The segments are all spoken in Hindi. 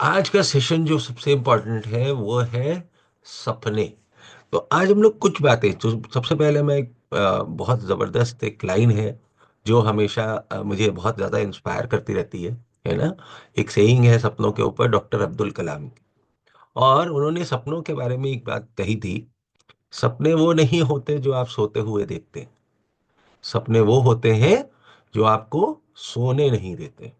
आज का सेशन जो सबसे इम्पोर्टेंट है वो है सपने। तो आज हम लोग कुछ बातें, जो सबसे पहले मैं बहुत ज़बरदस्त एक लाइन है जो हमेशा मुझे बहुत ज़्यादा इंस्पायर करती रहती है ना। एक सेइंग है सपनों के ऊपर, डॉक्टर अब्दुल कलाम की। और उन्होंने सपनों के बारे में एक बात कही थी। सपने वो नहीं होते जो आप सोते हुए देखते हैं। सपने वो होते हैं जो आपको सोने नहीं देते।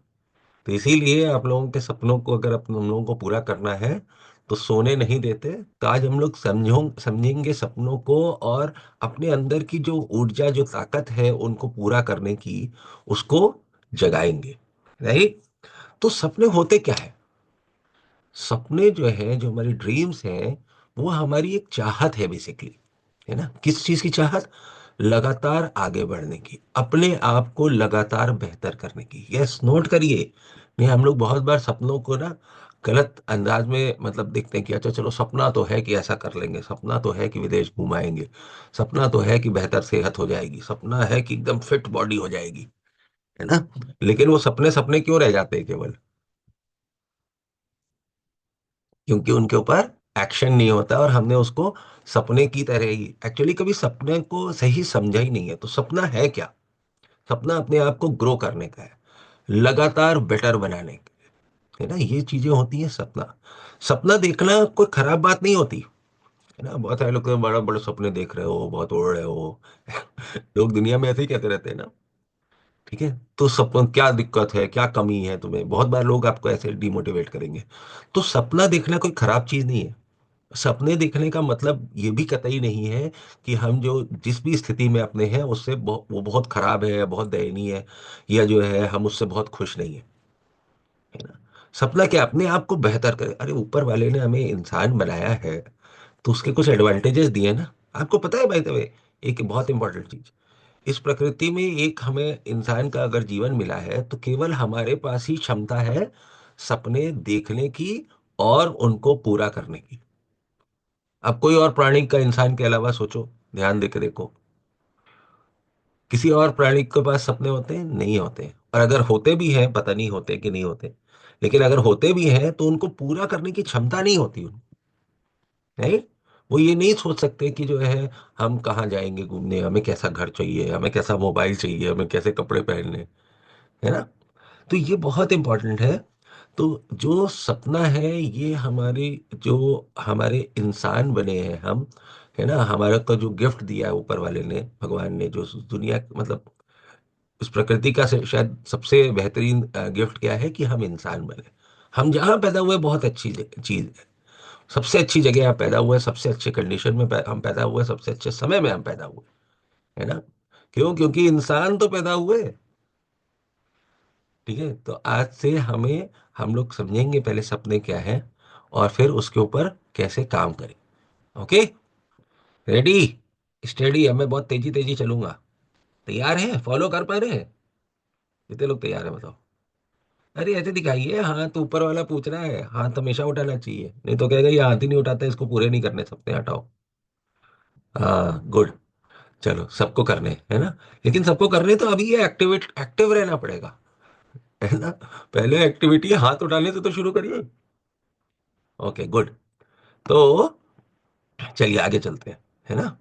तो इसीलिए आप लोगों के सपनों को अगर हम लोगों को पूरा करना है तो सोने नहीं देते। तो आज हम लोग समझेंगे सपनों को, और अपने अंदर की जो ऊर्जा, जो ताकत है उनको पूरा करने की, उसको जगाएंगे। राइट। तो सपने होते क्या है? सपने जो है, जो हमारी ड्रीम्स हैं, वो हमारी एक चाहत है बेसिकली। है ना? किस चीज की चाहत? लगातार आगे बढ़ने की, अपने आप को लगातार बेहतर करने की। यस, नोट करिए। नहीं, हम लोग बहुत बार सपनों को ना गलत अंदाज में मतलब देखते हैं कि अच्छा चलो, सपना तो है कि ऐसा कर लेंगे, सपना तो है कि विदेश घुमाएंगे, सपना तो है कि बेहतर सेहत हो जाएगी, सपना है कि एकदम फिट बॉडी हो जाएगी। है ना? लेकिन वो सपने सपने क्यों रह जाते हैं केवल? क्योंकि उनके ऊपर एक्शन नहीं होता, और हमने उसको सपने की तरह ही एक्चुअली कभी सपने को सही समझा ही नहीं है। तो सपना है क्या? सपना अपने आप को ग्रो करने का है, लगातार बेटर बनाने का। है ना? ये चीजें होती हैं सपना। सपना देखना कोई खराब बात नहीं होती। है ना? बहुत सारे लोग तो बड़ा बड़े सपने देख रहे हो, बहुत उड़ रहे हो। लोग दुनिया में ऐसे ही कहते रहते हैं ना। ठीक है। तो सपना क्या दिक्कत है, क्या कमी है तुम्हें? बहुत बार लोग आपको ऐसे डिमोटिवेट करेंगे। तो सपना देखना कोई खराब चीज नहीं है। सपने देखने का मतलब ये भी कतई नहीं है कि हम जो जिस भी स्थिति में अपने हैं उससे वो बहुत खराब है, बहुत दयनीय है, या जो है हम उससे बहुत खुश नहीं है। है ना? सपना क्या? अपने आप को बेहतर करे। अरे ऊपर वाले ने हमें इंसान बनाया है, तो उसके कुछ एडवांटेजेस दिए ना। आपको पता है भाई, द वे, एक बहुत इंपॉर्टेंट चीज, इस प्रकृति में एक हमें इंसान का अगर जीवन मिला है तो केवल हमारे पास ही क्षमता है सपने देखने की और उनको पूरा करने की। अब कोई और प्राणी का इंसान के अलावा सोचो, ध्यान देकर देखो। किसी और प्राणी के पास सपने होते हैं? नहीं होते। और अगर होते भी हैं, पता नहीं होते कि नहीं होते, लेकिन अगर होते भी हैं तो उनको पूरा करने की क्षमता नहीं होती उनको। राइट। वो ये नहीं सोच सकते कि जो है हम कहाँ जाएंगे घूमने, हमें कैसा घर चाहिए, हमें कैसा मोबाइल चाहिए, हमें कैसे कपड़े पहनने। है ना? तो ये बहुत इंपॉर्टेंट है। तो जो सपना है, ये हमारी, जो हमारे इंसान बने हैं हम, है ना, हमारे को जो गिफ्ट दिया है ऊपर वाले ने, भगवान ने, जो उस दुनिया मतलब उस प्रकृति का शायद सबसे बेहतरीन गिफ्ट क्या है कि हम इंसान बने। हम जहाँ पैदा हुए बहुत अच्छी चीज है। सबसे अच्छी जगह आप पैदा हुए, सबसे अच्छे कंडीशन में हम पैदा हुए, सबसे अच्छे समय में हम पैदा हुए। है ना? क्यों? क्योंकि इंसान तो पैदा हुए। ठीक है। तो आज से हम लोग समझेंगे पहले सपने क्या है, और फिर उसके ऊपर कैसे काम करें। ओके? रेडी? स्टेडी। अब मैं बहुत तेजी तेजी चलूंगा। तैयार है? फॉलो कर पा रहे हैं? कितने लोग तैयार है बताओ? अरे ऐसे दिखाइए, हाथ ऊपर वाला पूछ रहा है, हाथ हमेशा उठाना चाहिए, नहीं तो कहेगा ये हाथ ही नहीं उठाता, इसको पूरे नहीं करने सपने, हटाओ। हाँ, गुड। चलो, सबको करने है ना? लेकिन सबको करने तो अभी ये एक्टिव रहना पड़ेगा। है ना? पहले एक्टिविटी हाथ उठाने से तो शुरू करिए। Okay, good. तो चलिए आगे चलते हैं। है ना?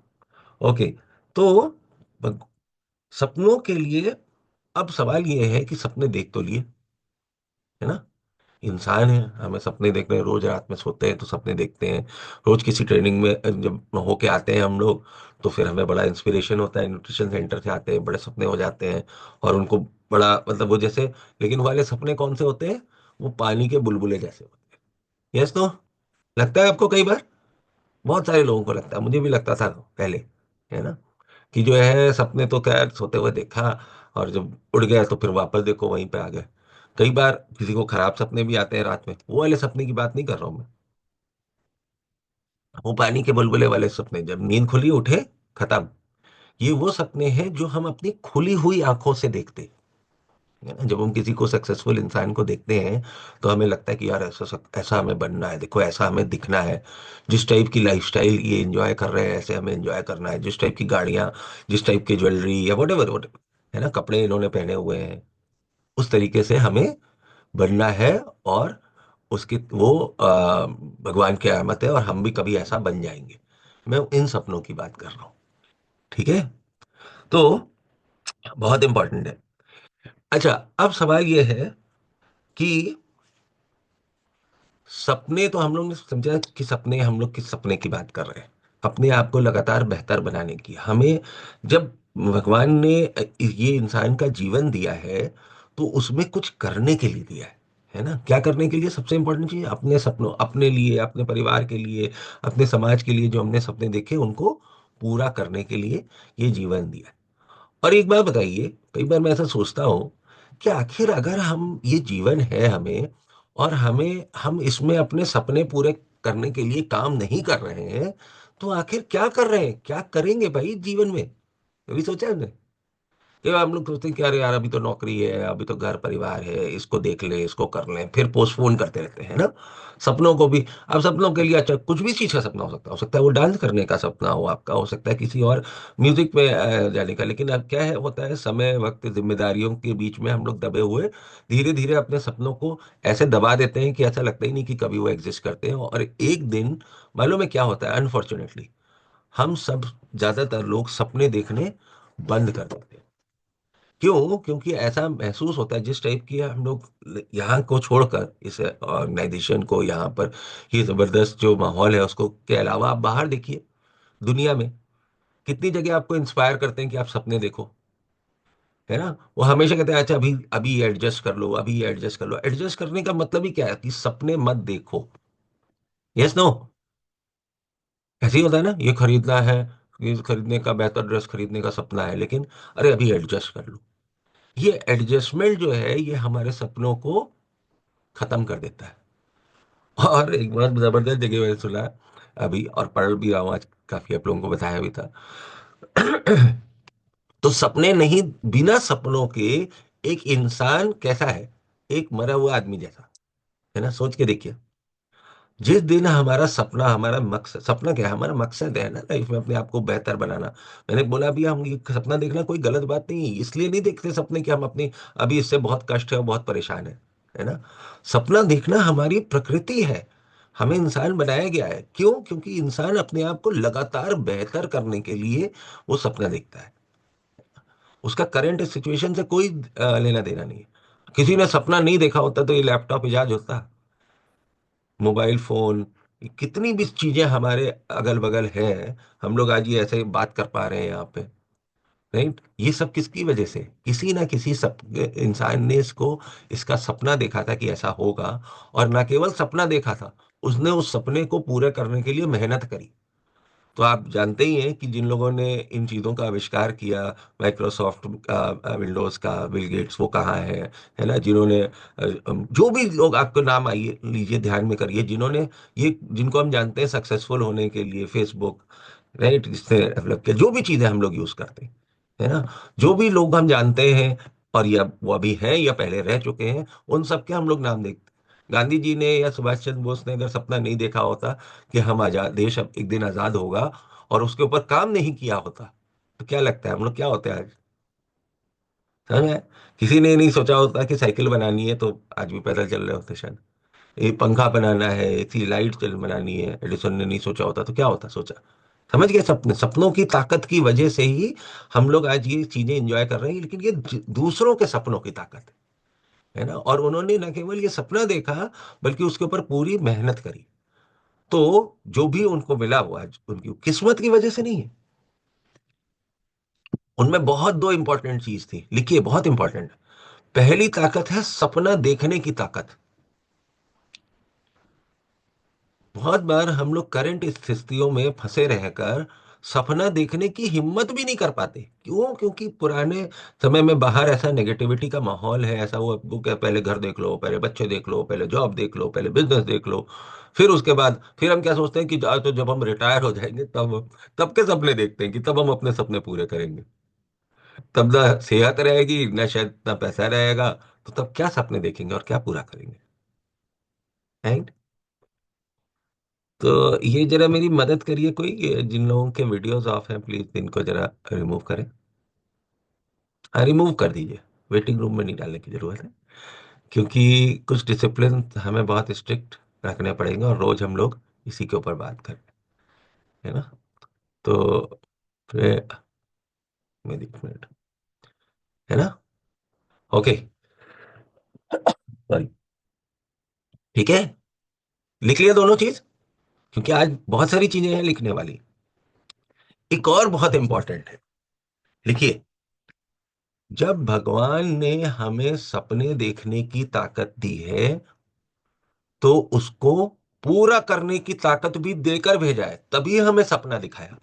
ओके। तो ब- सपनों के लिए अब सवाल ये है कि सपने देख तो लिए। है ना? इंसान है, हमें सपने देखने हैं, रोज रात में सोते हैं तो सपने देखते हैं। रोज किसी ट्रेनिंग में जब होके आते हैं हम लोग, तो फिर हमें बड़ा इंस्पिरेशन होता है, न्यूट्रिशन सेंटर से आते हैं, बड़े सपने हो जाते हैं। और उनको बड़ा मतलब वो जैसे, लेकिन वो वाले सपने कौन से होते हैं? वो पानी के बुलबुले जैसे होते हैं। Yes, no? लगता है आपको कई बार? बहुत सारे लोगों को लगता है, मुझे भी लगता था पहले। है ना? कि जो है सपने तो खैर सोते हुए देखा, और जब उड़ गए तो फिर वापस देखो वहीं पे आ गए। कई बार किसी को खराब सपने भी आते हैं रात में, वो वाले सपने की बात नहीं कर रहा हूं मैं। वो पानी के बुलबुले वाले सपने, जब नींद खुली उठे, खत्म। ये वो सपने हैं जो हम अपनी खुली हुई आंखों से देखते हैं। है ना? जब हम किसी को सक्सेसफुल इंसान को देखते हैं तो हमें लगता है कि यार ऐसा ऐसा हमें बनना है, देखो ऐसा हमें दिखना है। जिस टाइप की लाइफस्टाइल ये एंजॉय कर रहे हैं, ऐसे हमें एंजॉय करना है। जिस टाइप की गाड़ियां, जिस टाइप की ज्वेलरी, या वट एवर वट, है ना, कपड़े इन्होंने पहने हुए हैं, उस तरीके से हमें बनना है। और उसकी वो भगवान की रहमत है, और हम भी कभी ऐसा बन जाएंगे। मैं इन सपनों की बात कर रहा हूँ। ठीक है। तो बहुत इंपॉर्टेंट है। अच्छा, अब सवाल ये है कि सपने तो हम लोग ने समझा कि सपने, हम लोग किस सपने की बात कर रहे हैं? अपने आप को लगातार बेहतर बनाने की। हमें जब भगवान ने ये इंसान का जीवन दिया है, तो उसमें कुछ करने के लिए दिया है ना? क्या करने के लिए? सबसे इंपॉर्टेंट चीज, अपने सपनों, अपने लिए, अपने परिवार के लिए, अपने समाज के लिए, जो हमने सपने देखे उनको पूरा करने के लिए ये जीवन दिया है। और एक बात बताइए, कई बार मैं ऐसा सोचता हूँ कि आखिर अगर हम, ये जीवन है हमें, और हम इसमें अपने सपने पूरे करने के लिए काम नहीं कर रहे हैं, तो आखिर क्या कर रहे हैं, क्या करेंगे भाई जीवन में? कभी सोचा है? कि हम लोग सोचते हैं कि अरे यार, अभी तो नौकरी है, अभी तो घर परिवार है, इसको देख ले, इसको कर ले, फिर पोस्टपोन करते रहते हैं ना सपनों को भी। अब सपनों के लिए अच्छा, कुछ भी चीज का सपना हो सकता है वो डांस करने का सपना हो आपका, हो सकता है किसी और म्यूजिक में जाने का। लेकिन अब क्या है, होता है समय वक्त जिम्मेदारियों के बीच में हम लोग दबे हुए धीरे धीरे अपने सपनों को ऐसे दबा देते हैं कि ऐसा लगता ही नहीं कि कभी वो एग्जिस्ट करते हैं। और एक दिन मालूम है क्या होता है? अनफॉर्चुनेटली हम सब, ज्यादातर लोग सपने देखने बंद कर देते हैं। क्यों? क्योंकि ऐसा महसूस होता है, जिस टाइप की हम लोग यहाँ को छोड़कर, इस ऑर्गेनाइजेशन को, यहाँ पर ये जबरदस्त जो माहौल है उसको के अलावा आप बाहर देखिए दुनिया में, कितनी जगह आपको इंस्पायर करते हैं कि आप सपने देखो, है ना? वो हमेशा कहते हैं अच्छा अभी अभी एडजस्ट कर लो, अभी एडजस्ट कर लो। एडजस्ट करने का मतलब ही क्या है? कि सपने मत देखो। Yes no? ऐसे ही होता है ना, ये खरीदना है, ये खरीदने का, बेहतर ड्रेस खरीदने का सपना है, लेकिन अरे अभी एडजस्ट कर लो। ये एडजस्टमेंट जो है, ये हमारे सपनों को खत्म कर देता है। और एक बहुत जबरदस्त जगह मैंने सुना अभी, और पढ़ भी रहा हूँ आज, काफी आप लोगों को बताया भी था। तो सपने नहीं, बिना सपनों के एक इंसान कैसा है? एक मरा हुआ आदमी जैसा, है ना? सोच के देखिए। जिस दिन हमारा सपना, हमारा मकसद, सपना क्या है? हमारा मकसद है ना लाइफ में अपने आप को बेहतर बनाना। मैंने बोला भी, हम ये सपना देखना कोई गलत बात नहीं है, इसलिए नहीं देखते सपने कि हम अपनी, अभी इससे बहुत कष्ट है और बहुत परेशान है ना? सपना देखना हमारी प्रकृति है, हमें इंसान बनाया गया है। क्यों? क्योंकि इंसान अपने आप को लगातार बेहतर करने के लिए वो सपना देखता है। उसका करंट सिचुएशन से कोई लेना देना नहीं है। किसी ने सपना नहीं देखा होता तो ये लैपटॉप इजाज होता, मोबाइल फोन, कितनी भी चीजें हमारे अगल बगल हैं, हम लोग आज ये ऐसे बात कर पा रहे हैं यहाँ पे, राइट? ये सब किसकी वजह से? किसी ना किसी इंसान ने इसको, इसका सपना देखा था कि ऐसा होगा, और ना केवल सपना देखा था, उसने उस सपने को पूरा करने के लिए मेहनत करी। तो आप जानते ही हैं कि जिन लोगों ने इन चीज़ों का आविष्कार किया, माइक्रोसॉफ्ट का, विंडोज़ का, बिल गेट्स, वो कहाँ है ना? जिन्होंने जो भी लोग आपको नाम आइए लीजिए, ध्यान में करिए, जिन्होंने ये, जिनको हम जानते हैं सक्सेसफुल होने के लिए, फेसबुक, राइट, जिसने डेवलप किया, जो भी चीज़ें हम लोग यूज़ करते हैं, है ना? जो भी लोग हम जानते हैं, और या वो अभी हैं या पहले रह चुके हैं, उन सबके हम लोग नाम देखते हैं। गांधी जी ने या सुभाष चंद्र बोस ने अगर सपना नहीं देखा होता कि हम आजाद, देश अब एक दिन आजाद होगा, और उसके ऊपर काम नहीं किया होता, तो क्या लगता है हम लोग क्या होते हैं आज? समझ में? किसी ने नहीं सोचा होता कि साइकिल बनानी है, तो आज भी पैदल चल रहे होते शायद। ये पंखा बनाना है, एसी लाइट चल बनानी है, एडिसन ने नहीं सोचा होता तो क्या होता? सोचा। समझ गए? सपने, सपनों की ताकत की वजह से ही हम लोग आज ये चीजें एंजॉय कर रहे हैं। लेकिन ये दूसरों के सपनों की ताकत है ना? और उन्होंने न केवल ये सपना देखा, बल्कि उसके ऊपर पूरी मेहनत करी। तो जो भी उनको मिला वो आज उनकी किस्मत की वजह से नहीं है। उनमें बहुत दो इंपॉर्टेंट चीज थी, लिखिए, बहुत इंपॉर्टेंट। पहली ताकत है सपना देखने की ताकत। बहुत बार हम लोग करंट स्थितियों में फंसे रहकर सपना देखने की हिम्मत भी नहीं कर पाते। क्यों? क्योंकि पुराने समय में बाहर ऐसा नेगेटिविटी का माहौल है, ऐसा वो क्या, पहले घर देख लो, पहले बच्चे देख लो, पहले जॉब देख लो, पहले बिजनेस देख लो, फिर उसके बाद फिर हम क्या सोचते हैं कि तो जब हम रिटायर हो जाएंगे तब, तब के सपने देखते हैं कि तब हम अपने सपने पूरे करेंगे। तब ना सेहत रहेगी, ना शायद ना पैसा रहेगा, तो तब क्या सपने देखेंगे और क्या पूरा करेंगे? राइट? तो ये जरा मेरी मदद करिए कोई, जिन लोगों के वीडियोस ऑफ हैं प्लीज इनको जरा रिमूव करें। हाँ, रिमूव कर दीजिए, वेटिंग रूम में नहीं डालने की जरूरत है। क्योंकि कुछ डिसिप्लिन हमें बहुत स्ट्रिक्ट रखने पड़ेंगे, और रोज हम लोग इसी के ऊपर बात करें, है ना। तो फिर मेरी एक मिनट, है ना। Okay, sorry. ठीक है, लिख लिया दोनों चीज, क्योंकि आज बहुत सारी चीजें हैं लिखने वाली। एक और बहुत इंपॉर्टेंट है, लिखिए। जब भगवान ने हमें सपने देखने की ताकत दी है, तो उसको पूरा करने की ताकत भी देकर भेजा है, तभी हमें सपना दिखाया।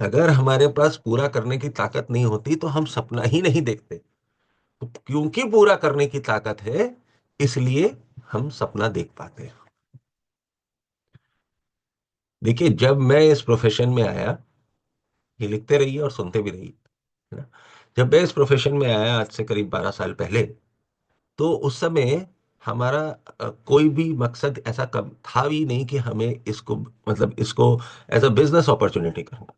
अगर हमारे पास पूरा करने की ताकत नहीं होती तो हम सपना ही नहीं देखते। तो क्योंकि पूरा करने की ताकत है, इसलिए हम सपना देख पाते हैं। देखिए, जब मैं इस प्रोफेशन में आया, ये लिखते रहिए और सुनते भी रहिए, है ना। जब मैं इस प्रोफेशन में आया आज से करीब 12 साल पहले, तो उस समय हमारा कोई भी मकसद ऐसा कम था भी नहीं कि हमें इसको, मतलब इसको एज अ बिजनेस अपॉर्चुनिटी करना।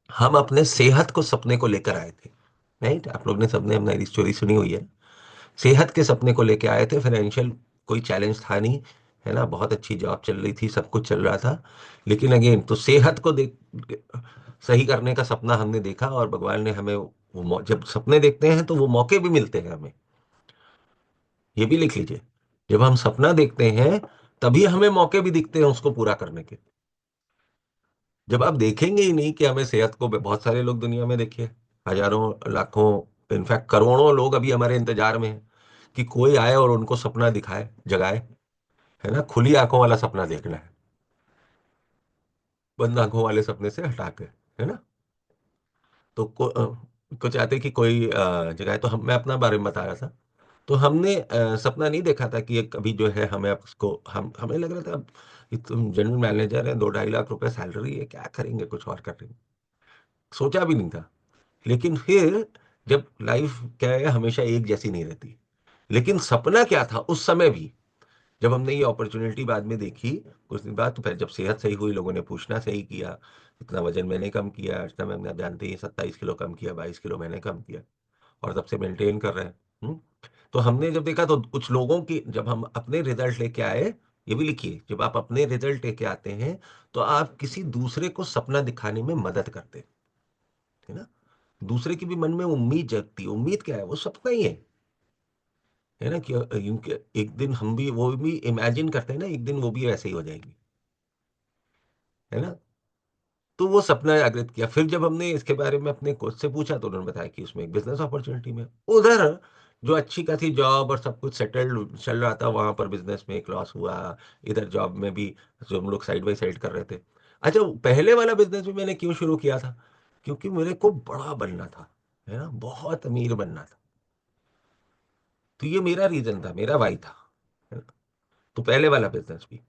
हम अपने सेहत को सपने को लेकर आए थे। राइट, आप लोग ने सबने हमारी स्टोरी सुनी हुई है। सेहत के सपने को लेकर आए थे, फाइनेंशियल कोई चैलेंज था नहीं, है ना। बहुत अच्छी जॉब चल रही थी, सब कुछ चल रहा था। लेकिन अगेन, तो सेहत को देख सही करने का सपना हमने देखा, और भगवान ने हमें वो जब सपने देखते हैं तो वो मौके भी मिलते हैं हमें। ये भी लिख लीजिए, जब हम सपना देखते हैं तभी हमें मौके भी दिखते हैं उसको पूरा करने के। जब आप देखेंगे ही नहीं कि हमें सेहत को, बहुत सारे लोग दुनिया में देखिए, हजारों लाखों, इनफैक्ट करोड़ों लोग अभी हमारे इंतजार में हैं कि कोई आए और उनको सपना दिखाए, जगाए, है ना। खुली आंखों वाला सपना देखना है, बंद आंखों वाले सपने से हटा के, है ना। तो कुछ आते कि कोई जगाए, तो हम, मैं अपना बारे में बता रहा था। तो हमने सपना नहीं देखा था कि एक अभी जो है हमें अब उसको, हम हमें लग रहा था अब कि तुम जनरल मैनेजर है, 2-2.5 लाख रुपए सैलरी है, क्या करेंगे, कुछ और करेंगे, सोचा भी नहीं था। लेकिन फिर जब लाइफ क्या है, हमेशा एक जैसी नहीं रहती। लेकिन सपना क्या था उस समय भी, जब हमने ये अपॉर्चुनिटी बाद में देखी, कुछ दिन बाद, तो फिर जब सेहत सही हुई, लोगों ने पूछना सही किया, इतना वजन मैंने कम किया, इतना मैंने, आप जानते ही, 27 किलो कम किया, 22 किलो मैंने कम किया, और तब से मेंटेन कर रहे हैं। तो हमने जब देखा तो कुछ लोगों की, जब हम अपने रिजल्ट लेके आए, ये भी लिखिए, जब आप अपने रिजल्ट लेके आते हैं तो आप किसी दूसरे को सपना दिखाने में मदद करते हैं, है ना। दूसरे की भी मन में उम्मीद जगती है। उम्मीद क्या है, वो सपना ही है ना, कि इनके एक दिन हम भी, वो भी इमेजिन करते हैं ना, एक दिन वो भी ऐसे ही हो जाएंगे, है ना। तो वो सपना जागृत किया। फिर जब हमने इसके बारे में अपने कोच से पूछा, तो उन्होंने बताया कि उसमें एक बिजनेस अपॉर्चुनिटी में, उधर जो अच्छी खासी जॉब और सब कुछ सेटल्ड चल रहा था, वहां पर बिजनेस में एक लॉस हुआ। इधर जॉब में भी जो हम लोग साइड बाई साइड कर रहे थे। अच्छा, पहले वाला बिजनेस भी मैंने क्यों शुरू किया था, क्योंकि मेरे को बड़ा बनना था, है ना, बहुत अमीर बनना था। तो ये मेरा रीजन था, मेरा वाई था, है ना। तो पहले वाला बिजनेस भी,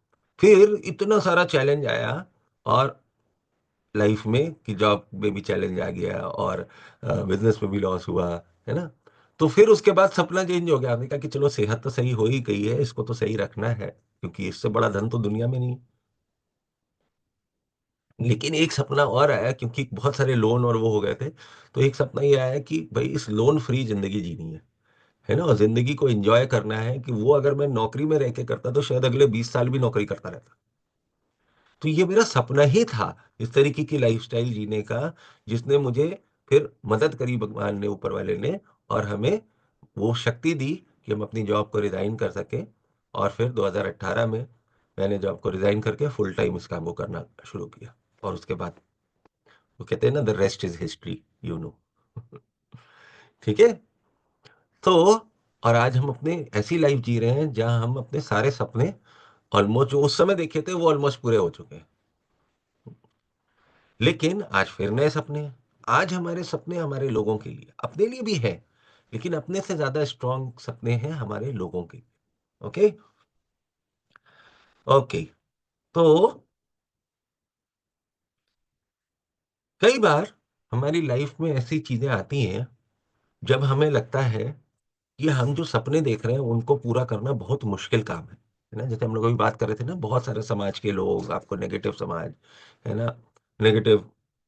फिर इतना सारा चैलेंज आया, और लाइफ में कि जॉब में भी चैलेंज आ गया, और बिजनेस में भी लॉस हुआ, है ना। तो फिर उसके बाद सपना चेंज हो गया। हमने कहा कि चलो, सेहत तो सही हो ही गई है, इसको तो सही रखना है, क्योंकि इससे बड़ा धन तो दुनिया में नहीं है। लेकिन एक सपना और आया, क्योंकि बहुत सारे लोन और वो हो गए थे। तो एक सपना ये आया कि भाई, इस लोन फ्री जिंदगी जीनी है ना, और जिंदगी को एंजॉय करना है, कि वो अगर मैं नौकरी में रह के करता तो शायद अगले 20 साल भी नौकरी करता रहता। तो ये मेरा सपना ही था, इस तरीके की लाइफस्टाइल जीने का, जिसने मुझे फिर मदद करी भगवान ने, ऊपर वाले ने, और हमें वो शक्ति दी कि हम अपनी जॉब को रिजाइन कर सके। और फिर 2018 में मैंने जॉब को रिजाइन करके फुल टाइम इस काम को करना शुरू किया। और उसके बाद वो कहते हैं ना, the rest is history, you know. ठीक है। तो और आज हम अपने ऐसी लाइफ जी रहे हैं जहां हम अपने सारे सपने ऑलमोस्ट, जो उस समय देखे थे, वो ऑलमोस्ट पूरे हो चुके हैं। लेकिन आज फिर नए सपने हैं। आज हमारे सपने हमारे लोगों के लिए, अपने लिए भी है, लेकिन अपने से ज्यादा स्ट्रांग सपने हैं हमारे लोगों के लिए। ओके। ओके। तो कई बार हमारी लाइफ में ऐसी चीजें आती हैं जब हमें लगता है कि हम जो सपने देख रहे हैं उनको पूरा करना बहुत मुश्किल काम है ना। जैसे हम लोग अभी बात कर रहे थे ना, बहुत सारे समाज के लोग, आपको नेगेटिव समाज, है ना, नेगेटिव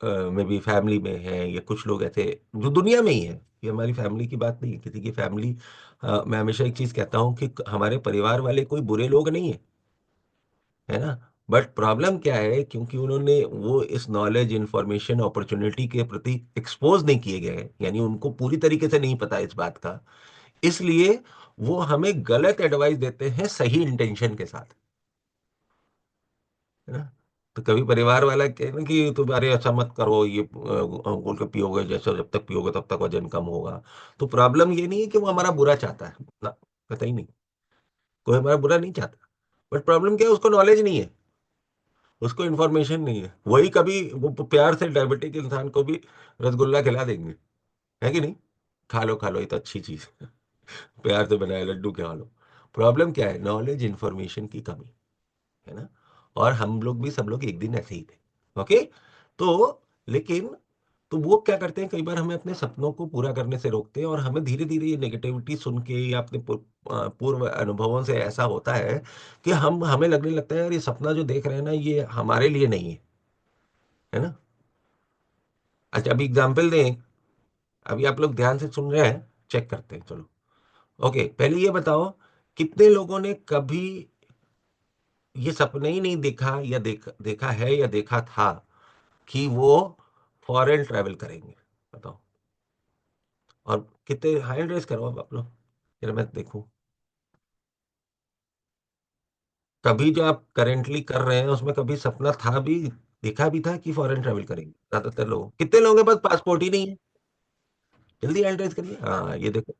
में भी फैमिली में है, या कुछ लोग ऐसे जो दुनिया में ही है, ये हमारी फैमिली की बात नहीं है, किसी की फैमिली। मैं हमेशा एक चीज कहता हूँ कि हमारे परिवार वाले कोई बुरे लोग नहीं है, है ना। बट प्रॉब्लम क्या है, क्योंकि उन्होंने वो इस नॉलेज, इंफॉर्मेशन, अपॉर्चुनिटी के प्रति एक्सपोज नहीं किए गए हैं, यानी उनको पूरी तरीके से नहीं पता इस बात का, इसलिए वो हमें गलत एडवाइस देते हैं सही इंटेंशन के साथ, है ना। तो कभी परिवार वाला कहे ना कि तुम्हारे ऐसा मत करो, ये घोल के पियोगे, जैसे जब तक पियोगे तब तक वजन कम होगा। तो प्रॉब्लम ये नहीं है कि वो हमारा बुरा चाहता है ना, कतई नहीं, कोई हमारा बुरा नहीं चाहता। बट प्रॉब्लम क्या है, उसको नॉलेज नहीं है, उसको इन्फॉर्मेशन नहीं है। वही कभी वो प्यार से डायबिटिक इंसान को भी रसगुल्ला खिला देंगे, है कि नहीं, खा लो खा लो, ये तो अच्छी चीज है, प्यार से बनाए लड्डू खा लो। प्रॉब्लम क्या है, नॉलेज, इन्फॉर्मेशन की कमी, है ना। और हम लोग भी, सब लोग एक दिन ऐसे ही थे, ओके। तो लेकिन, तो वो क्या करते हैं, कई बार हमें अपने सपनों को पूरा करने से रोकते हैं, और हमें धीरे धीरे ये नेगेटिविटी सुन के या अपने पूर्व अनुभवों से ऐसा होता है कि हमें लगने लगता है यार, ये सपना जो देख रहे हैं ना, ये हमारे लिए नहीं है, है ना। अच्छा, अभी एग्जाम्पल दें, अभी आप लोग ध्यान से सुन रहे हैं, चेक करते हैं, चलो। ओके, पहले ये बताओ, कितने लोगों ने कभी ये सपने ही नहीं देखा, या देखा है, या देखा था कि वो फॉरेन ट्रैवल करेंगे, बताओ। और कितने, हैंड रेस करो अब आप लोग, फिर मैं देखूं। कभी जो आप करेंटली कर रहे हैं उसमें कभी सपना था भी, देखा भी था कि फॉरेन ट्रैवल करेंगे? ज्यादातर लोग, कितने लोगों के पास पासपोर्ट ही नहीं है? जल्दी हैंड रेस करिए, हाँ ये देखो,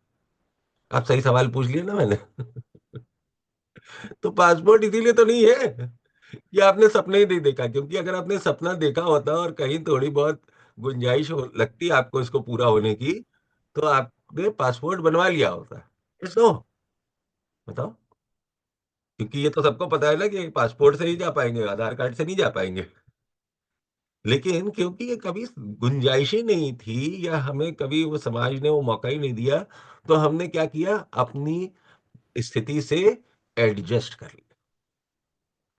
आप सही सवाल पूछ लिए ना मैंने। तो पासपोर्ट इसीलिए तो नहीं है कि आपने सपने ही नहीं देखा, क्योंकि अगर आपने सपना देखा होता और कहीं थोड़ी बहुत गुंजाइश लगती आपको इसको पूरा होने की, तो आपने पासपोर्ट बनवा लिया होता। इसको बताओ, क्योंकि ये तो सबको पता है ना कि पासपोर्ट से ही जा पाएंगे, आधार कार्ड से नहीं जा पाएंगे। लेकिन क्योंकि ये कभी गुंजाइश ही नहीं थी, या हमें कभी वो समाज ने वो मौका ही नहीं दिया, तो हमने क्या किया, अपनी स्थिति से एडजस्ट कर लिया,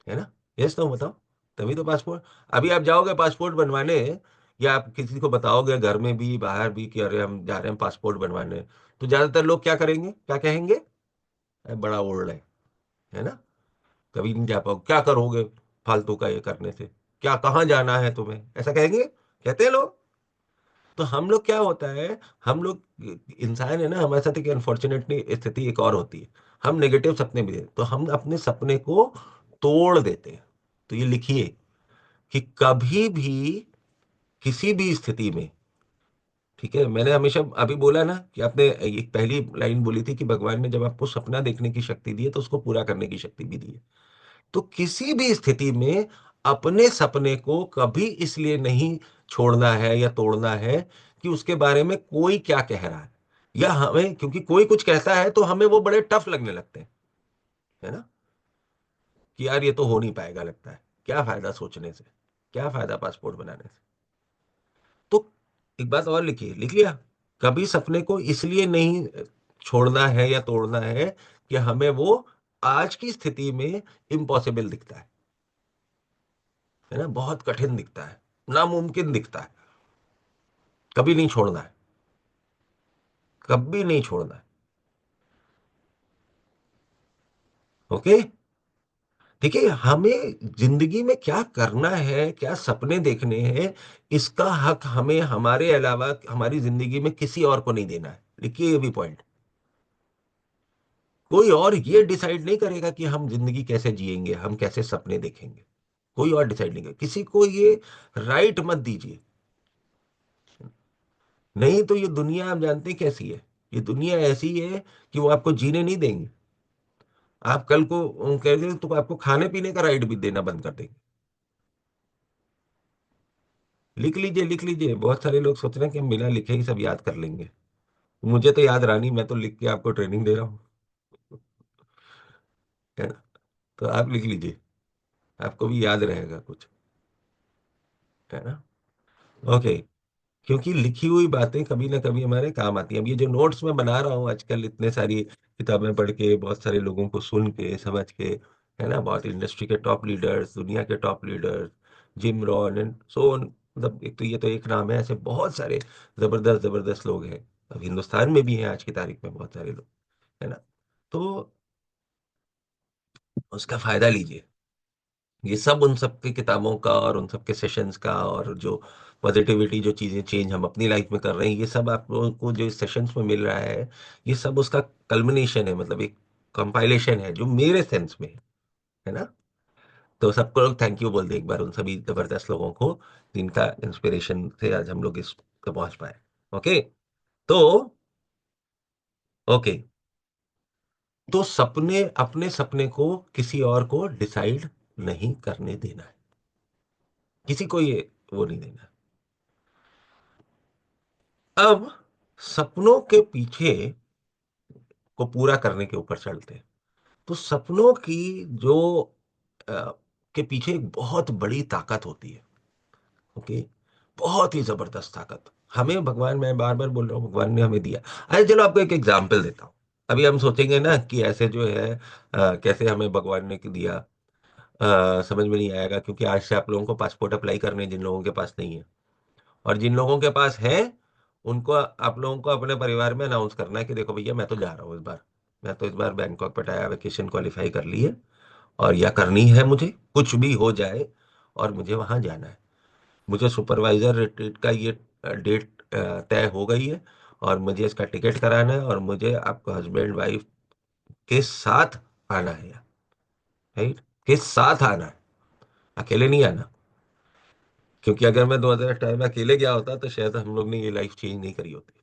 है ना। यस, तो बताओ, तभी तो पासपोर्ट। अभी आप जाओगे पासपोर्ट बनवाने, या आप किसी को बताओगे घर में भी बाहर भी कि अरे हम जा रहे हैं पासपोर्ट बनवाने, तो ज्यादातर लोग क्या करेंगे, क्या कहेंगे, "अरे, बड़ा ओल्ड है ना, कभी नहीं जा पाओ, क्या करोगे फालतू का ये करने से, क्या कहाँ जाना है तुम्हें", ऐसा कहेंगे, कहते हैं लोग। तो हम लोग क्या होता है, हम लोग इंसान है ना, हमारे साथ एक अनफॉर्चुनेटली स्थिति एक और होती है, हम नेगेटिव सपने भी देखते, तो हम अपने सपने को तोड़ देते हैं। तो ये लिखिए कि कभी भी, किसी भी स्थिति में, ठीक है, मैंने हमेशा अभी बोला ना कि आपने एक पहली लाइन बोली थी कि भगवान ने जब आपको सपना देखने की शक्ति दी है तो उसको पूरा करने की शक्ति भी दी है। तो किसी भी स्थिति में अपने सपने को कभी इसलिए नहीं छोड़ना है या तोड़ना है कि उसके बारे में कोई क्या कह रहा है, या हमें, क्योंकि कोई कुछ कहता है तो हमें वो बड़े टफ लगने लगते हैं, है ना, कि यार ये तो हो नहीं पाएगा, लगता है क्या फायदा सोचने से, क्या फायदा पासपोर्ट बनाने से। तो एक बात और लिखिए, लिख लिया, कभी सपने को इसलिए नहीं छोड़ना है या तोड़ना है कि हमें वो आज की स्थिति में इम्पॉसिबल दिखता है ना, बहुत कठिन दिखता है, नामुमकिन दिखता है, कभी नहीं छोड़ना है, कभी नहीं छोड़ना है। ओके, देखिए, हमें जिंदगी में क्या करना है, क्या सपने देखने हैं, इसका हक हमें हमारे अलावा हमारी जिंदगी में किसी और को नहीं देना है। लिखिए ये भी पॉइंट, कोई और ये डिसाइड नहीं करेगा कि हम जिंदगी कैसे जिएंगे, हम कैसे सपने देखेंगे, कोई और डिसाइड नहीं करेगा, किसी को ये राइट मत दीजिए। नहीं तो ये दुनिया, आप जानते हैं कैसी है, ये दुनिया ऐसी है कि वो आपको जीने नहीं देंगे। आप कल को कह देंगे तो आपको खाने पीने का राइट भी देना बंद कर देंगे। लिख लीजिए, लिख लीजिए, बहुत सारे लोग सोच रहे हैं कि हम बिना लिखे ही सब याद कर लेंगे। मुझे तो याद रहा नहीं, मैं तो लिख के आपको ट्रेनिंग दे रहा हूँ, है ना। तो आप लिख लीजिए, आपको भी याद रहेगा कुछ, है ना। ओके, क्योंकि लिखी हुई बातें कभी ना कभी हमारे काम आती हैं। अब ये जो नोट्स मैं बना रहा हूँ आजकल, इतने सारी किताबें पढ़ के, बहुत सारे लोगों को सुन के, समझ के, है ना, बहुत इंडस्ट्री के टॉप लीडर्स, दुनिया के top leaders, Jim Rohn and so on, मतलब एक तो ये तो एक नाम है, ऐसे बहुत सारे जबरदस्त जबरदस्त लोग हैं। अब हिंदुस्तान में भी हैं आज की तारीख में बहुत सारे लोग, है ना। तो उसका फायदा लीजिए। ये सब उन सब की किताबों का और उन सब के सेशंस का, और जो पॉजिटिविटी, जो चीजें चेंज हम अपनी लाइफ में कर रहे हैं, ये सब आप लोगों को जो इस सेशंस में मिल रहा है, ये सब उसका कल्मिनेशन है, मतलब एक कंपाइलेशन है जो मेरे सेंस में है ना। तो सबको लोग थैंक यू बोल दे एक बार उन सभी जबरदस्त लोगों को जिनका इंस्पिरेशन से आज हम लोग इस तक पहुंच पाए। ओके। तो ओके, तो सपने, अपने सपने को किसी और को डिसाइड नहीं करने देना है, किसी को ये वो नहीं देना है। अब सपनों के पीछे को पूरा करने के ऊपर चलते हैं। तो सपनों की जो अ, के पीछे एक बहुत बड़ी ताकत होती है। ओके, बहुत ही जबरदस्त ताकत हमें भगवान, मैं बार बार बोल रहा हूँ, भगवान ने हमें दिया। अरे चलो आपको एक एग्जाम्पल देता हूँ। अभी हम सोचेंगे ना कि ऐसे जो है कैसे हमें भगवान ने दिया, समझ में नहीं आएगा, क्योंकि आज से आप लोगों को पासपोर्ट अप्लाई करने जिन लोगों के पास नहीं है, और जिन लोगों के पास है, उनको आप लोगों को अपने परिवार में अनाउंस करना है कि देखो भैया मैं तो जा रहा हूँ इस बार, मैं तो इस बार बैंकॉक पटाया वेकेशन क्वालिफाई कर ली है, और या करनी है मुझे, कुछ भी हो जाए, और मुझे वहां जाना है। मुझे सुपरवाइजर रिट्रीट का ये डेट तय हो गई है, और मुझे इसका टिकट कराना है, और मुझे आपको हस्बैंड वाइफ के साथ आना है, राइट, के साथ आना है, अकेले नहीं आना। क्योंकि अगर मैं 2018 में अकेले गया होता तो शायद हम लोग ने ये लाइफ चेंज नहीं करी होती।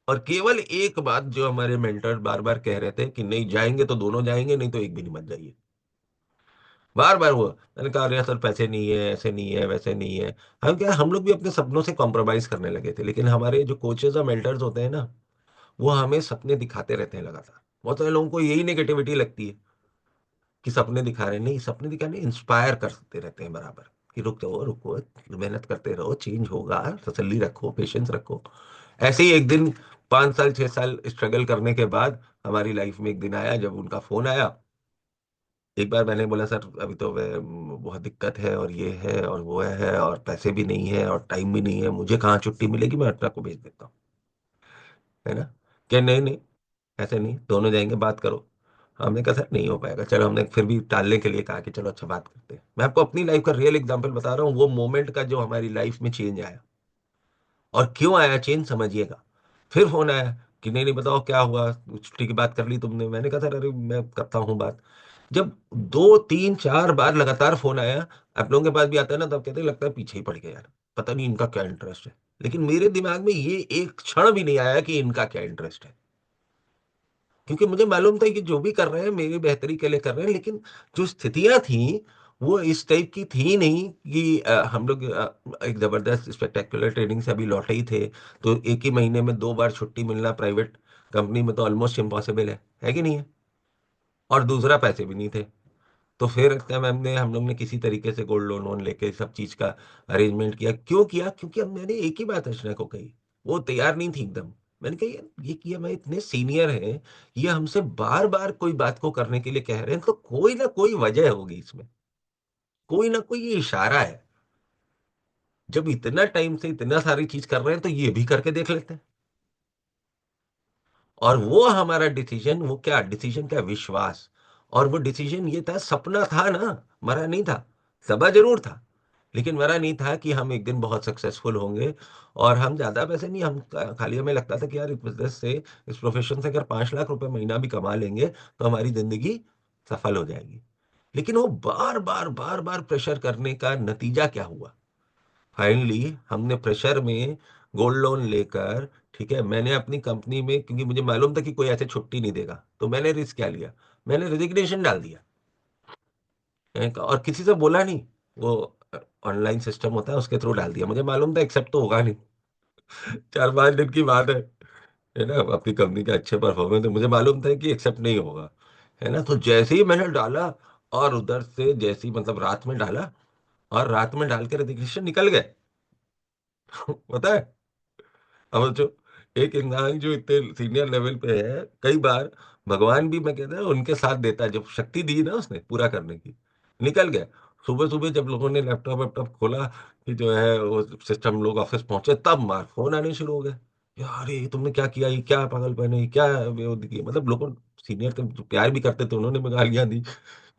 और केवल एक बात जो हमारे मेंटर बार बार कह रहे थे कि नहीं जाएंगे तो दोनों जाएंगे, नहीं तो एक भी नहीं मत जाइए। बार बार वो, मैंने कहा अरे सर पैसे नहीं है, ऐसे नहीं है, वैसे नहीं है। हम क्या, हम लोग भी अपने सपनों से कॉम्प्रोमाइज करने लगे थे, लेकिन हमारे जो कोचेज और मेंटर्स होते हैं ना, वो हमें सपने दिखाते रहते हैं लगातार। बहुत सारे लोगों को यही नेगेटिविटी लगती है कि सपने दिखा रहे हैं, नहीं सपने दिखाने, इंस्पायर करते रहते हैं बराबर, कि रुक जाओ रुको, मेहनत करते रहो, चेंज होगा, तसल्ली रखो, पेशेंस रखो। ऐसे ही एक दिन, 5 साल 6 साल स्ट्रगल करने के बाद हमारी लाइफ में एक दिन आया जब उनका फोन आया। एक बार मैंने बोला सर अभी तो बहुत दिक्कत है, और ये है और वो है, और पैसे भी नहीं है और टाइम भी नहीं है, मुझे कहाँ छुट्टी मिलेगी, मैं अपना को भेज देता हूँ, है ना। क्या, नहीं नहीं, ऐसे नहीं, दोनों जाएंगे, बात करो। हमने कहा सर नहीं हो पाएगा, चलो हमने फिर भी टालने के लिए कहा कि चलो अच्छा बात करते हैं। मैं आपको अपनी लाइफ का रियल एग्जांपल बता रहा हूँ, वो मोमेंट का जो हमारी लाइफ में चेंज आया। और क्यों आया चेंज समझिएगा। फिर फोन आया कि नहीं नहीं बताओ क्या हुआ, छुट्टी की बात कर ली तुमने। मैंने कहा सर अरे मैं करता हूँ बात। जब 2 3 4 बार लगातार फोन आया, आप लोगों के पास भी आता है ना, तब कहते लगता है पीछे ही पड़ गया यार, पता नहीं इनका क्या इंटरेस्ट है। लेकिन मेरे दिमाग में ये एक क्षण भी नहीं आया कि इनका क्या इंटरेस्ट है, क्योंकि मुझे मालूम था कि जो भी कर रहे हैं मेरी बेहतरी के लिए कर रहे हैं। लेकिन जो स्थितियां थी वो इस टाइप की थी नहीं कि हम लोग एक जबरदस्त स्पेक्टेकुलर ट्रेनिंग से अभी लौटे ही थे, तो एक ही महीने में 2 बार छुट्टी मिलना प्राइवेट कंपनी में तो ऑलमोस्ट इम्पॉसिबल है कि नहीं है। और दूसरा पैसे भी नहीं थे। तो फिर क्या, हमने हम लोग ने किसी तरीके से गोल्ड लोन वोन लेके सब चीज का अरेंजमेंट किया। क्यों किया, क्योंकि अब मैंने एक ही बात अर्चना को कही, वो तैयार नहीं थी एकदम। मैंने कहा यार ये किया, मैं इतने सीनियर हैं, ये हमसे बार बार कोई बात को करने के लिए कह रहे हैं, तो कोई ना कोई वजह होगी इसमें, कोई ना कोई ये इशारा है। जब इतना टाइम से इतना सारी चीज कर रहे हैं तो ये भी करके देख लेते हैं। और वो हमारा डिसीजन, वो क्या डिसीजन, क्या विश्वास। और वो डिसीजन ये था, सपना था ना, मरा नहीं था। सपा जरूर था, लेकिन मरा नहीं था कि हम एक दिन बहुत सक्सेसफुल होंगे। और हम ज्यादा पैसे नहीं, हम खाली हमें लगता था कि यार इस बिजनेस से, इस प्रोफेशन से अगर 5 लाख रुपए महीना भी कमा लेंगे तो हमारी जिंदगी सफल हो जाएगी। लेकिन वो बार बार बार बार प्रेशर करने का नतीजा क्या हुआ, फाइनली हमने प्रेशर में गोल्ड लोन लेकर, ठीक है, मैंने अपनी कंपनी में, क्योंकि मुझे मालूम था कि कोई ऐसे छुट्टी नहीं देगा, तो मैंने रिस्क क्या लिया, मैंने रेजिग्नेशन डाल दिया। और किसी से बोला नहीं, वो ऑनलाइन सिस्टम होता है उसके थ्रू डाल दिया। मुझे मालूम था एक्सेप्ट तो होगा नहीं, 4 5 दिन की बात है ना, अपनी कंपनी का अच्छे परफॉर्मेंस है, मुझे मालूम था कि एक्सेप्ट नहीं होगा, है ना। तो जैसे ही मैंने डाला, और उधर से जैसे ही मतलब रात में डाला, और रात में डाल के रेजिग्नेशन निकल गए। पता है, अब जो एक इंसान जो इतने सीनियर लेवल पे है, कई बार भगवान भी, मैं कहता हूँ, उनके साथ देता है, जब शक्ति दी ना उसने पूरा करने की, निकल गया। सुबह सुबह जब लोगों ने लैपटॉप वैपटॉप खोला कि जो है वो सिस्टम, लोग ऑफिस पहुंचे, तब मार फोन आने शुरू हो गए। यार ये तुमने क्या किया, ये क्या पागल पहने, ये क्या बेवजह की, मतलब लोगों, सीनियर थे जो प्यार भी करते थे, उन्होंने भी गालियां दी।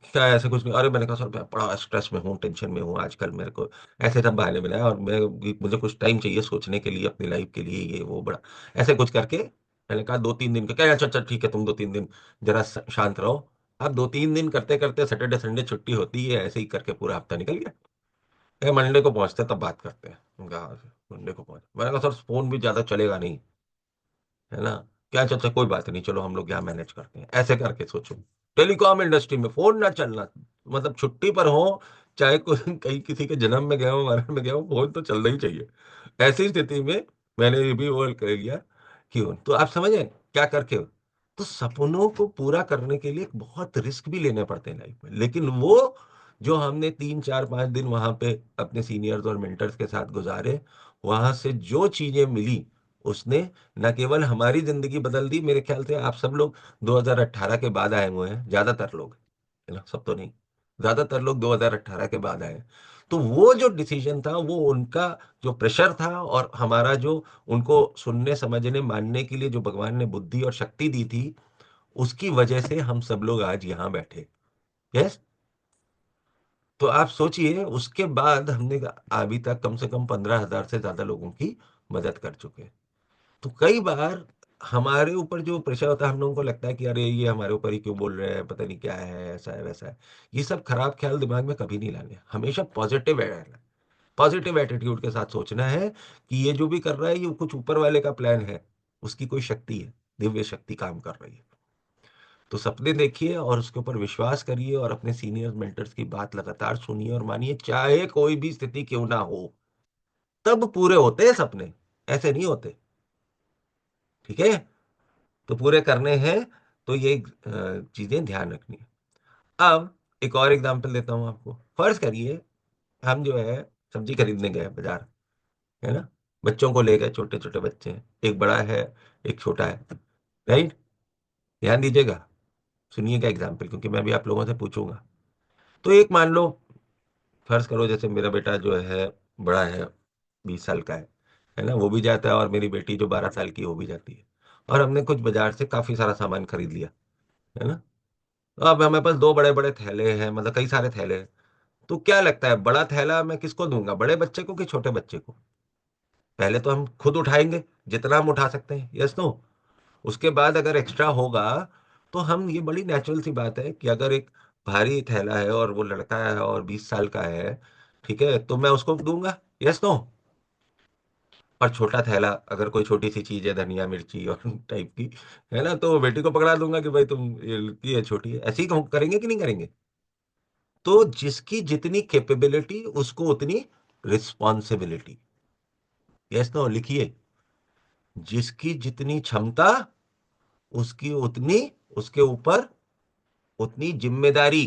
क्या है, ऐसा कुछ नहीं। अरे मैंने कहा सर मैं बड़ा स्ट्रेस में हूँ, टेंशन में हूँ आजकल, मेरे को ऐसे सब बहाने मिला है, और मैं, मुझे कुछ टाइम चाहिए सोचने के लिए, अपनी लाइफ के लिए, ये वो बड़ा ऐसे कुछ करके। मैंने कहा 2-3 दिन का क्या, अच्छा अच्छा ठीक है, तुम 2-3 दिन जरा शांत रहो। अब 2-3 दिन करते करते सैटरडे संडे छुट्टी होती है, ऐसे ही करके पूरा हफ्ता निकल गया। मंडे को पहुंचते हैं, तब बात करते हैं। उनका मंडे को पहुंच, मैंने कहा सर फोन भी ज्यादा चलेगा नहीं, है ना। क्या, अच्छा अच्छा कोई बात नहीं, चलो हम लोग यहाँ मैनेज करते हैं, ऐसे करके सोचो। टेलीकॉम इंडस्ट्री में फोन ना चलना, मतलब छुट्टी पर हो, चाहे कोई कहीं किसी के जन्म में गया हो, मरण में गया हो, फोन तो चलना ही चाहिए। ऐसी स्थिति में मैंने ये भी वो कर लिया कि तो आप समझे क्या करके। तो सपनों को पूरा करने के लिए बहुत रिस्क भी लेने पड़ते हैं लाइफ में, लेकिन वो जो हमने 3-4-5 दिन वहां पे अपने सीनियर्स और मेंटर्स के साथ गुजारे, वहां से जो चीजें मिली, उसने न केवल हमारी जिंदगी बदल दी। मेरे ख्याल से आप सब लोग 2018 के बाद आए हुए हैं, ज्यादातर लोग, है ना, सब तो नहीं, ज्यादातर लोग 2018 के बाद आए हैं। तो वो जो डिसीजन था, वो उनका जो प्रेशर था, और हमारा जो उनको सुनने समझने मानने के लिए जो भगवान ने बुद्धि और शक्ति दी थी, उसकी वजह से हम सब लोग आज यहाँ बैठे। यस। तो आप सोचिए, उसके बाद हमने अभी तक कम से कम 15,000 से ज्यादा लोगों की मदद कर चुके हैं। तो कई बार हमारे ऊपर जो प्रेशर होता है, हम लोगों को लगता है कि अरे ये हमारे ऊपर ही क्यों बोल रहे हैं, पता नहीं क्या है, ऐसा है वैसा है। ये सब खराब ख्याल दिमाग में कभी नहीं लाने, हमेशा पॉजिटिव रहना, पॉजिटिव एटीट्यूड के साथ सोचना है कि ये जो भी कर रहा है, ये कुछ ऊपर वाले का प्लान है, उसकी कोई शक्ति है, दिव्य शक्ति काम कर रही है। तो सपने देखिए और उसके ऊपर विश्वास करिए, और अपने सीनियर मेंटर्स की बात लगातार सुनिए और मानिए, चाहे कोई भी स्थिति क्यों ना हो। तब पूरे होते हैं सपने, ऐसे नहीं होते। ठीक है। तो पूरे करने हैं, तो ये चीजें ध्यान रखनी है। अब एक और एग्जांपल देता हूं आपको। फर्ज करिए हम जो है सब्जी खरीदने गए बाजार, है ना, बच्चों को ले गए, छोटे छोटे बच्चे हैं, एक बड़ा है, एक छोटा है, राइट। ध्यान दीजिएगा, सुनिएगा एग्जाम्पल, क्योंकि मैं भी आप लोगों से पूछूंगा। तो एक मान लो, फर्ज करो जैसे मेरा बेटा जो है बड़ा है, 20 साल का है ना, वो भी जाता है, और मेरी बेटी जो 12 साल की है, वो भी जाती है। और हमने कुछ बाजार से काफी सारा सामान खरीद लिया, है ना। तो अब हमारे पास दो बड़े बड़े थैले हैं, मतलब कई सारे थैले हैं। तो क्या लगता है, बड़ा थैला मैं किसको दूंगा, बड़े बच्चे को कि छोटे बच्चे को? पहले तो हम खुद उठाएंगे जितना हम उठा सकते हैं, यस नो। उसके बाद अगर एक्स्ट्रा होगा, तो हम, ये बड़ी नेचुरल सी बात है कि अगर एक भारी थैला है और वो लड़का है और 20 साल का है, ठीक है, तो मैं उसको दूंगा, यस नो। और छोटा थैला, अगर कोई छोटी सी चीज है, धनिया मिर्ची और टाइप की, है ना, तो बेटी को पकड़ा दूंगा कि भाई तुम ये है, छोटी है, ऐसे ही करेंगे कि नहीं करेंगे? तो जिसकी जितनी कैपेबिलिटी, उसको उतनी रिस्पॉन्सिबिलिटी। यस नो, लिखिए। जिसकी जितनी क्षमता, उसकी उतनी, उसके ऊपर उतनी जिम्मेदारी।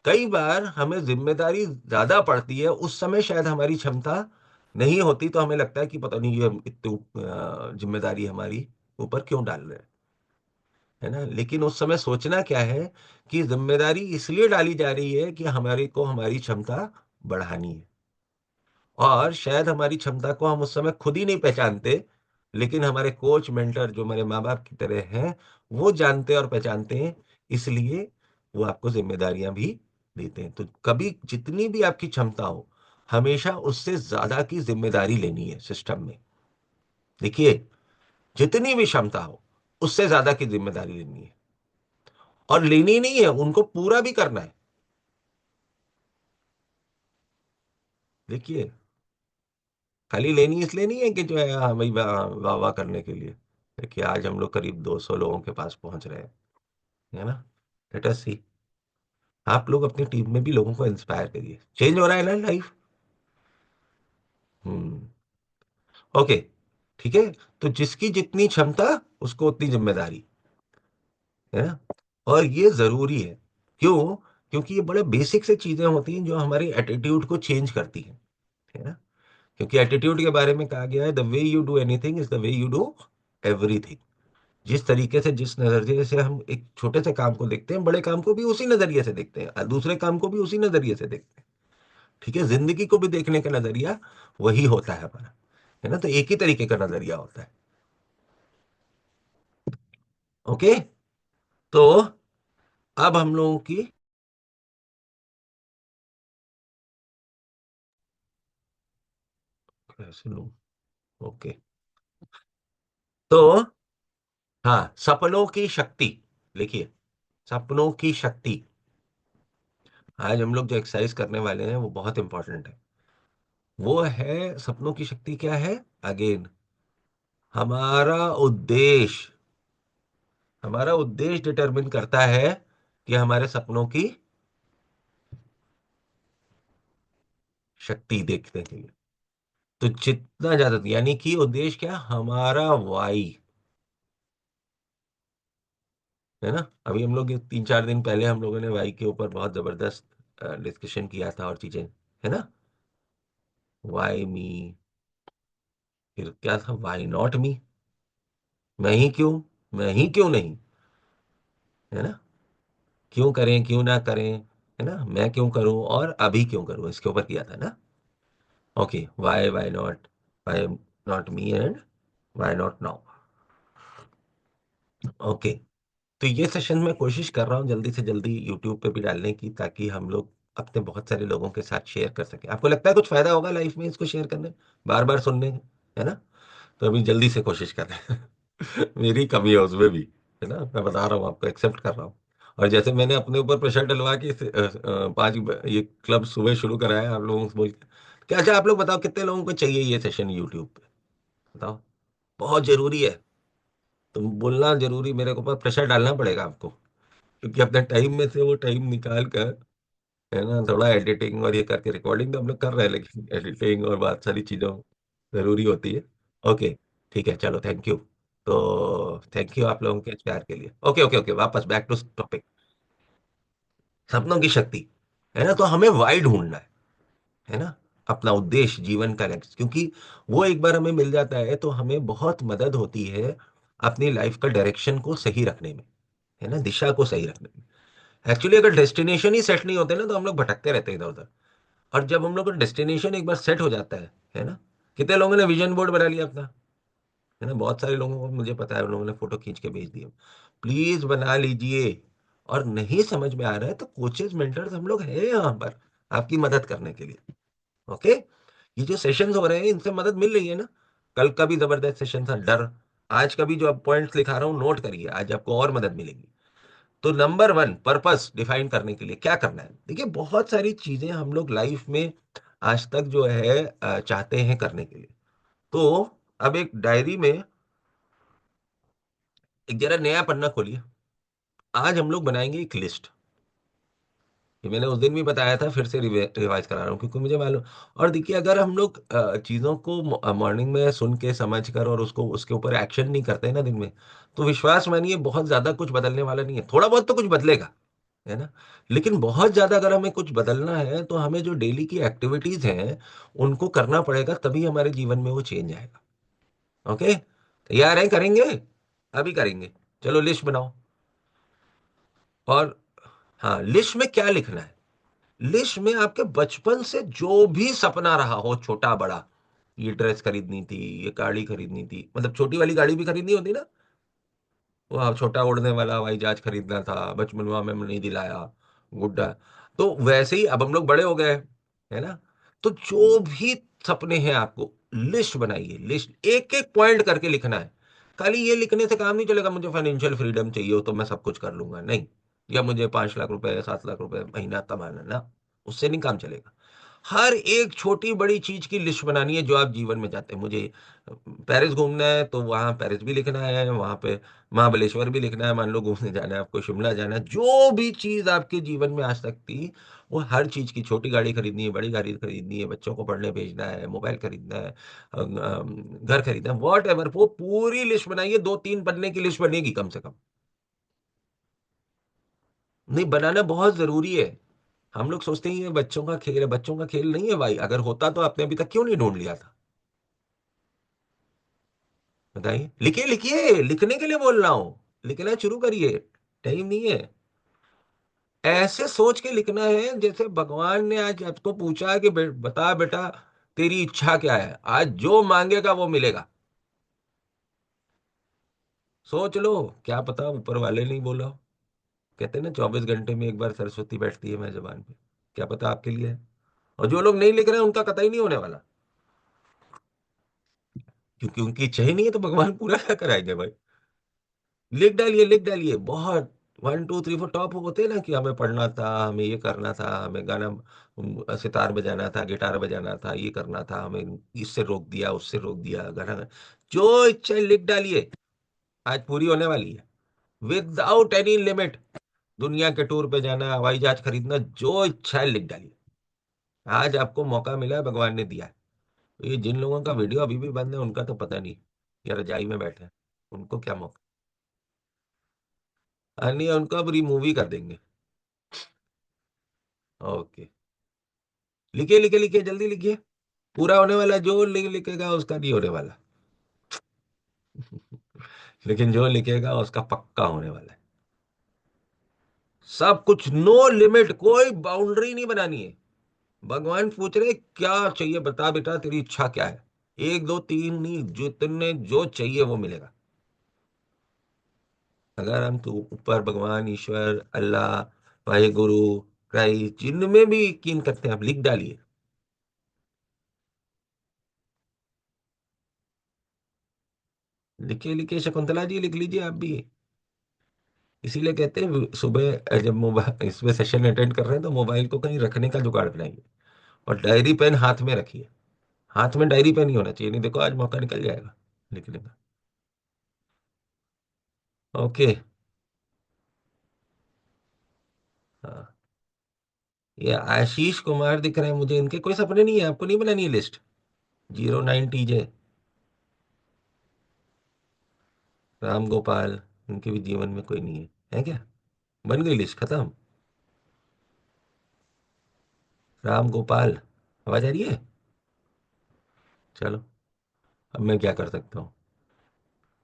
कई बार हमें जिम्मेदारी ज्यादा पड़ती है, उस समय शायद हमारी क्षमता नहीं होती, तो हमें लगता है कि पता नहीं ये इतनी जिम्मेदारी हमारी ऊपर क्यों डाल रहे हैं, है ना। लेकिन उस समय सोचना क्या है कि जिम्मेदारी इसलिए डाली जा रही है कि हमारी को हमारी क्षमता बढ़ानी है। और शायद हमारी क्षमता को हम उस समय खुद ही नहीं पहचानते, लेकिन हमारे कोच मेंटर जो हमारे माँ बाप की तरह हैं, वो जानते और पहचानते हैं, इसलिए वो आपको जिम्मेदारियां भी देते हैं। तो कभी जितनी भी आपकी क्षमता हो, हमेशा उससे ज्यादा की जिम्मेदारी लेनी है सिस्टम में। देखिए, जितनी भी क्षमता हो, उससे ज्यादा की जिम्मेदारी लेनी है, और लेनी नहीं है, उनको पूरा भी करना है। देखिए, खाली लेनी इसलिए नहीं है कि जो है हाँ भाई वाह वाह वाह करने के लिए। देखिए, आज हम लोग करीब 200 लोगों के पास पहुंच रहे हैं, है ना। लेट अस सी, आप लोग अपनी टीम में भी लोगों को इंस्पायर करिए, चेंज हो रहा है ना लाइफ। हम्म। ओके। ठीक है। तो जिसकी जितनी क्षमता, उसको उतनी जिम्मेदारी, है ना। और ये जरूरी है। क्यों? क्योंकि ये बड़े बेसिक से चीजें होती हैं जो हमारे एटीट्यूड को चेंज करती हैं, है ना। क्योंकि एटीट्यूड के बारे में कहा गया है, the way you do anything is the way you do everything. जिस तरीके से, जिस नजरिए से हम एक छोटे से काम को देखते हैं, बड़े काम को भी उसी नजरिए से देखते हैं, दूसरे काम को भी उसी नजरिए से देखते हैं। ठीक है, जिंदगी को भी देखने का नजरिया वही होता है हमारा, है ना? तो एक ही तरीके का नजरिया होता है। ओके। तो अब हम लोगों की, कैसे लूं? ओके। तो हाँ, सपनों की शक्ति, लिखिए, सपनों की शक्ति। आज हम लोग जो एक्सरसाइज करने वाले हैं वो बहुत इंपॉर्टेंट है। वो है, सपनों की शक्ति क्या है? अगेन, हमारा उद्देश्य, हमारा उद्देश्य डिटरमिन करता है कि हमारे सपनों की शक्ति देखने के लिए। तो जितना ज्यादा, यानी कि उद्देश्य क्या? हमारा वाई, है ना? अभी हम लोग ये 3 4 दिन पहले हम लोगों ने वाई के ऊपर बहुत जबरदस्त डिस्कशन किया था और चीजें, है ना? वाई मी, फिर क्या था? वाई नॉट मी, मैं ही क्यों, मैं ही क्यों नहीं, है ना? क्यों करें, क्यों ना करें, है ना? मैं क्यों करूं और अभी क्यों करूं, इसके ऊपर किया था ना? Okay, why not, why not me and why not now. Okay. तो ये सेशन मैं कोशिश कर रहा हूँ जल्दी से जल्दी यूट्यूब पे भी डालने की, ताकि हम लोग अपने बहुत सारे लोगों के साथ शेयर कर सकें। आपको लगता है कुछ फायदा होगा लाइफ में इसको शेयर करने, बार बार सुनने में, है ना? तो अभी जल्दी से कोशिश कर रहे हैं। मेरी कमी है उसमें भी, है ना? मैं बता रहा हूँ आपको, एक्सेप्ट कर रहा हूँ। और जैसे मैंने अपने ऊपर प्रेशर डलवा के 5 ये क्लब सुबह शुरू कराया आप लोगों से बोल के, क्या? अच्छा, आप लोग बताओ कितने लोगों को चाहिए ये सेशन यूट्यूब पे? बताओ। बहुत जरूरी है। तो बोलना जरूरी, मेरे को ऊपर प्रेशर डालना पड़ेगा आपको, क्योंकि अपने टाइम में से वो टाइम निकाल कर, है ना, थोड़ा एडिटिंग और ये करके, रिकॉर्डिंग तो हम लोग कर रहे हैं लेकिन एडिटिंग और बहुत सारी चीज़ों जरूरी होती है। ओके, ठीक है, चलो, थैंक यू। तो थैंक यू आप लोगों के प्यार के लिए। ओके ओके ओके, वापस बैक टू टॉपिक। सपनों की शक्ति, है ना? तो हमें वाई ढूंढना है ना? अपना उद्देश्य जीवन का नेक्स्ट, क्योंकि वो एक बार हमें मिल जाता है तो हमें बहुत मदद होती है अपनी लाइफ का डायरेक्शन को सही रखने में, है ना, दिशा को सही रखने में। एक्चुअली अगर डेस्टिनेशन ही सेट नहीं होते ना तो हम लोग भटकते रहते हैं इधर उधर। और जब हम लोग का डेस्टिनेशन एक बार सेट हो जाता है ना? कितने लोगों ने विजन बोर्ड बना लिया अपना, है ना? बहुत सारे लोगों को मुझे पता है, उन लोगों ने फोटो खींच के भेज दिए। प्लीज बना लीजिए। और नहीं समझ में आ रहा है तो कोचेज मेंटर्स हम लोग हैं यहाँ पर आपकी मदद करने के लिए। ओके। ये जो सेशंस हो रहे हैं इनसे मदद मिल रही है ना? कल का भी जबरदस्त सेशन था, डर। आज का भी जो आप पॉइंट्स लिखा रहा हूँ नोट करिए, आज आपको और मदद मिलेगी। तो नंबर 1, पर्पस डिफाइन करने के लिए क्या करना है? देखिए, बहुत सारी चीजें हम लोग लाइफ में आज तक जो है चाहते हैं करने के लिए। तो अब एक डायरी में एक जरा नया पन्ना खोलिए। आज हम लोग बनाएंगे एक लिस्ट। ये मैंने उस दिन भी बताया था, फिर से रिवाइज करा रहा हूँ क्योंकि मुझे मालूम। और देखिए, अगर हम लोग चीज़ों को मॉर्निंग में सुन के समझ कर और उसको उसके ऊपर एक्शन नहीं करते हैं ना दिन में, तो विश्वास मानिए बहुत ज़्यादा कुछ बदलने वाला नहीं है। थोड़ा बहुत तो कुछ बदलेगा, है ना? लेकिन बहुत ज़्यादा अगर हमें कुछ बदलना है तो हमें जो डेली की एक्टिविटीज़ हैं उनको करना पड़ेगा, तभी हमारे जीवन में वो चेंज आएगा। ओके, तैयार है? करेंगे, अभी करेंगे। चलो लिस्ट बनाओ। और हाँ, लिस्ट में क्या लिखना है? लिस्ट में आपके बचपन से जो भी सपना रहा हो, छोटा बड़ा, ये ड्रेस खरीदनी थी, ये गाड़ी खरीदनी थी, मतलब छोटी वाली गाड़ी भी खरीदनी होती ना, वो छोटा उड़ने वाला हवाई जहाज खरीदना था, बचपन में हमें नहीं दिलाया, गुड्डा। तो वैसे ही अब हम लोग बड़े हो गए, है ना? तो जो भी सपने हैं आपको, लिस्ट बनाइए, लिस्ट एक एक पॉइंट करके लिखना है। खाली ये लिखने से काम नहीं चलेगा, मुझे फाइनेंशियल फ्रीडम चाहिए हो तो मैं सब कुछ कर लूंगा, नहीं। या मुझे 5 लाख रुपए 7 लाख रुपए महीना कमाना, ना, उससे नहीं काम चलेगा। हर एक छोटी बड़ी चीज की लिस्ट बनानी है जो आप जीवन में चाहते हैं। मुझे पेरिस घूमना है तो वहां पेरिस भी लिखना है, वहां पे महाबलेश्वर भी लिखना है, मान लो घूमने जाना है आपको, शिमला जाना है, जो भी चीज आपके जीवन में आ सकती, वो हर चीज की, छोटी गाड़ी खरीदनी है, बड़ी गाड़ी खरीदनी है, बच्चों को पढ़ने भेजना है, मोबाइल खरीदना है, घर खरीदना है, वॉट एवर, वो पूरी लिस्ट बनाइए। 2 3 पन्ने की लिस्ट बनेगी कम से कम। नहीं, बनाना बहुत जरूरी है। हम लोग सोचते हैं ये बच्चों का खेल है, बच्चों का खेल नहीं है भाई। अगर होता तो आपने अभी तक क्यों नहीं ढूंढ लिया था? बताइए, लिखिए लिखिए, लिखने के लिए बोल रहा हूँ। लिखना शुरू करिए। टाइम नहीं है। ऐसे सोच के लिखना है जैसे भगवान ने आज आपको पूछा कि बता बेटा, तेरी इच्छा क्या है, आज जो मांगेगा वो मिलेगा। सोच लो। क्या पता ऊपर वाले नहीं बोला हो। कहते हैं ना, 24 घंटे में एक बार सरस्वती बैठती है मेरे जबान पे। क्या पता आपके लिए है। और जो लोग नहीं लिख रहे हैं उनका कतई नहीं होने वाला। क्योंकि उनकी इच्छा ही नहीं है, तो भगवान पूरा क्या कराएंगे भाई। लिख डालिए, लिख डालिए बहुत। 1 2 3 4 टॉप होते हैं ना, कि हमें पढ़ना था, हमें ये करना था, हमें गाना सितार बजाना था, गिटार बजाना था, ये करना था, हमें इससे रोक दिया, उससे रोक दिया, गाना। जो इच्छा है लिख डालिए। आज पूरी होने वाली है। Without any limit. दुनिया के टूर पे जाना, हवाई जहाज खरीदना, जो इच्छा है लिख डालिए। आज आपको मौका मिला है, भगवान ने दिया है। तो ये जिन लोगों का वीडियो अभी भी बंद है उनका तो पता नहीं, या रजाई में बैठे हैं, उनको क्या मौका। नहीं, उनको अब रिमूव ही कर देंगे। ओके। लिखिए लिखिए लिखिए, जल्दी लिखिए। पूरा होने वाला है, जो लिखेगा उसका नहीं होने वाला। लेकिन जो लिखेगा उसका पक्का होने वाला है। सब कुछ, नो लिमिट, कोई बाउंड्री नहीं बनानी है। भगवान पूछ रहे क्या चाहिए, बता बेटा तेरी इच्छा क्या है। 1 2 3 नहीं, जितने जो चाहिए वो मिलेगा। अगर हम तो ऊपर भगवान, ईश्वर, अल्लाह, वाहे गुरु, क्राइस्ट, जिनमें भी यकीन करते हैं आप लिख डालिए। लिखिए लिखिए, शकुंतला जी लिख लीजिए आप भी। इसीलिए कहते हैं सुबह जब मोबाइल इसमें सेशन अटेंड कर रहे हैं तो मोबाइल को कहीं रखने का जुगाड़ बनाइए। और डायरी पेन हाथ में रखिए। हाथ में डायरी पेन ही होना चाहिए, नहीं देखो आज मौका निकल जाएगा लिखने का। ओके। हाँ। ये आशीष कुमार दिख रहे हैं मुझे, इनके कोई सपने नहीं है, आपको नहीं बनानी है लिस्ट। 09 TJ। राम गोपाल। इनके भी जीवन में कोई नहीं है क्या? बन गई लिस्ट खत्म। राम गोपाल। आवाज आ रही है? चलो। अब मैं क्या कर सकता हूँ?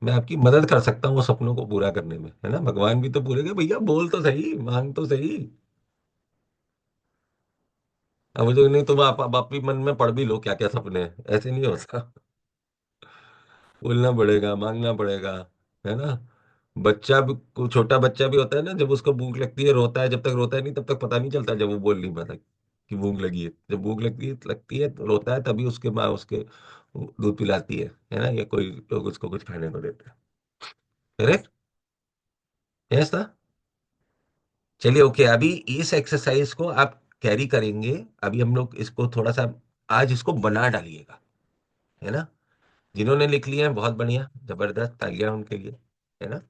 मैं आपकी मदद कर सकता हूँ वो सपनों को पूरा करने में, है ना। भगवान भी तो पूरे के भैया, बोल तो सही, मांग तो सही। अब मुझे नहीं, तुम आप भी मन में पढ़ भी लो क्या क्या सपने हैं, ऐसे नहीं होता। बोलना पड़ेगा, मांगना पड़ेगा, है ना। बच्चा भी, कोई छोटा बच्चा भी होता है ना, जब उसको भूख लगती है रोता है, जब तक रोता है नहीं तब तक पता नहीं चलता, जब वो बोल नहीं पाता कि भूख लगी है। जब भूख लगती है तो रोता है, तभी उसके माँ उसके दूध पिलाती है ना, या कोई लोग उसको कुछ खाने को देते हैं। करेक्ट। यस ना। चलिए ओके, अभी इस एक्सरसाइज को आप कैरी करेंगे। अभी हम लोग इसको थोड़ा सा आज इसको बना डालिएगा, है ना। जिन्होंने लिख लिए हैं बहुत बढ़िया, जबरदस्त, तालियां उनके लिए, है ना।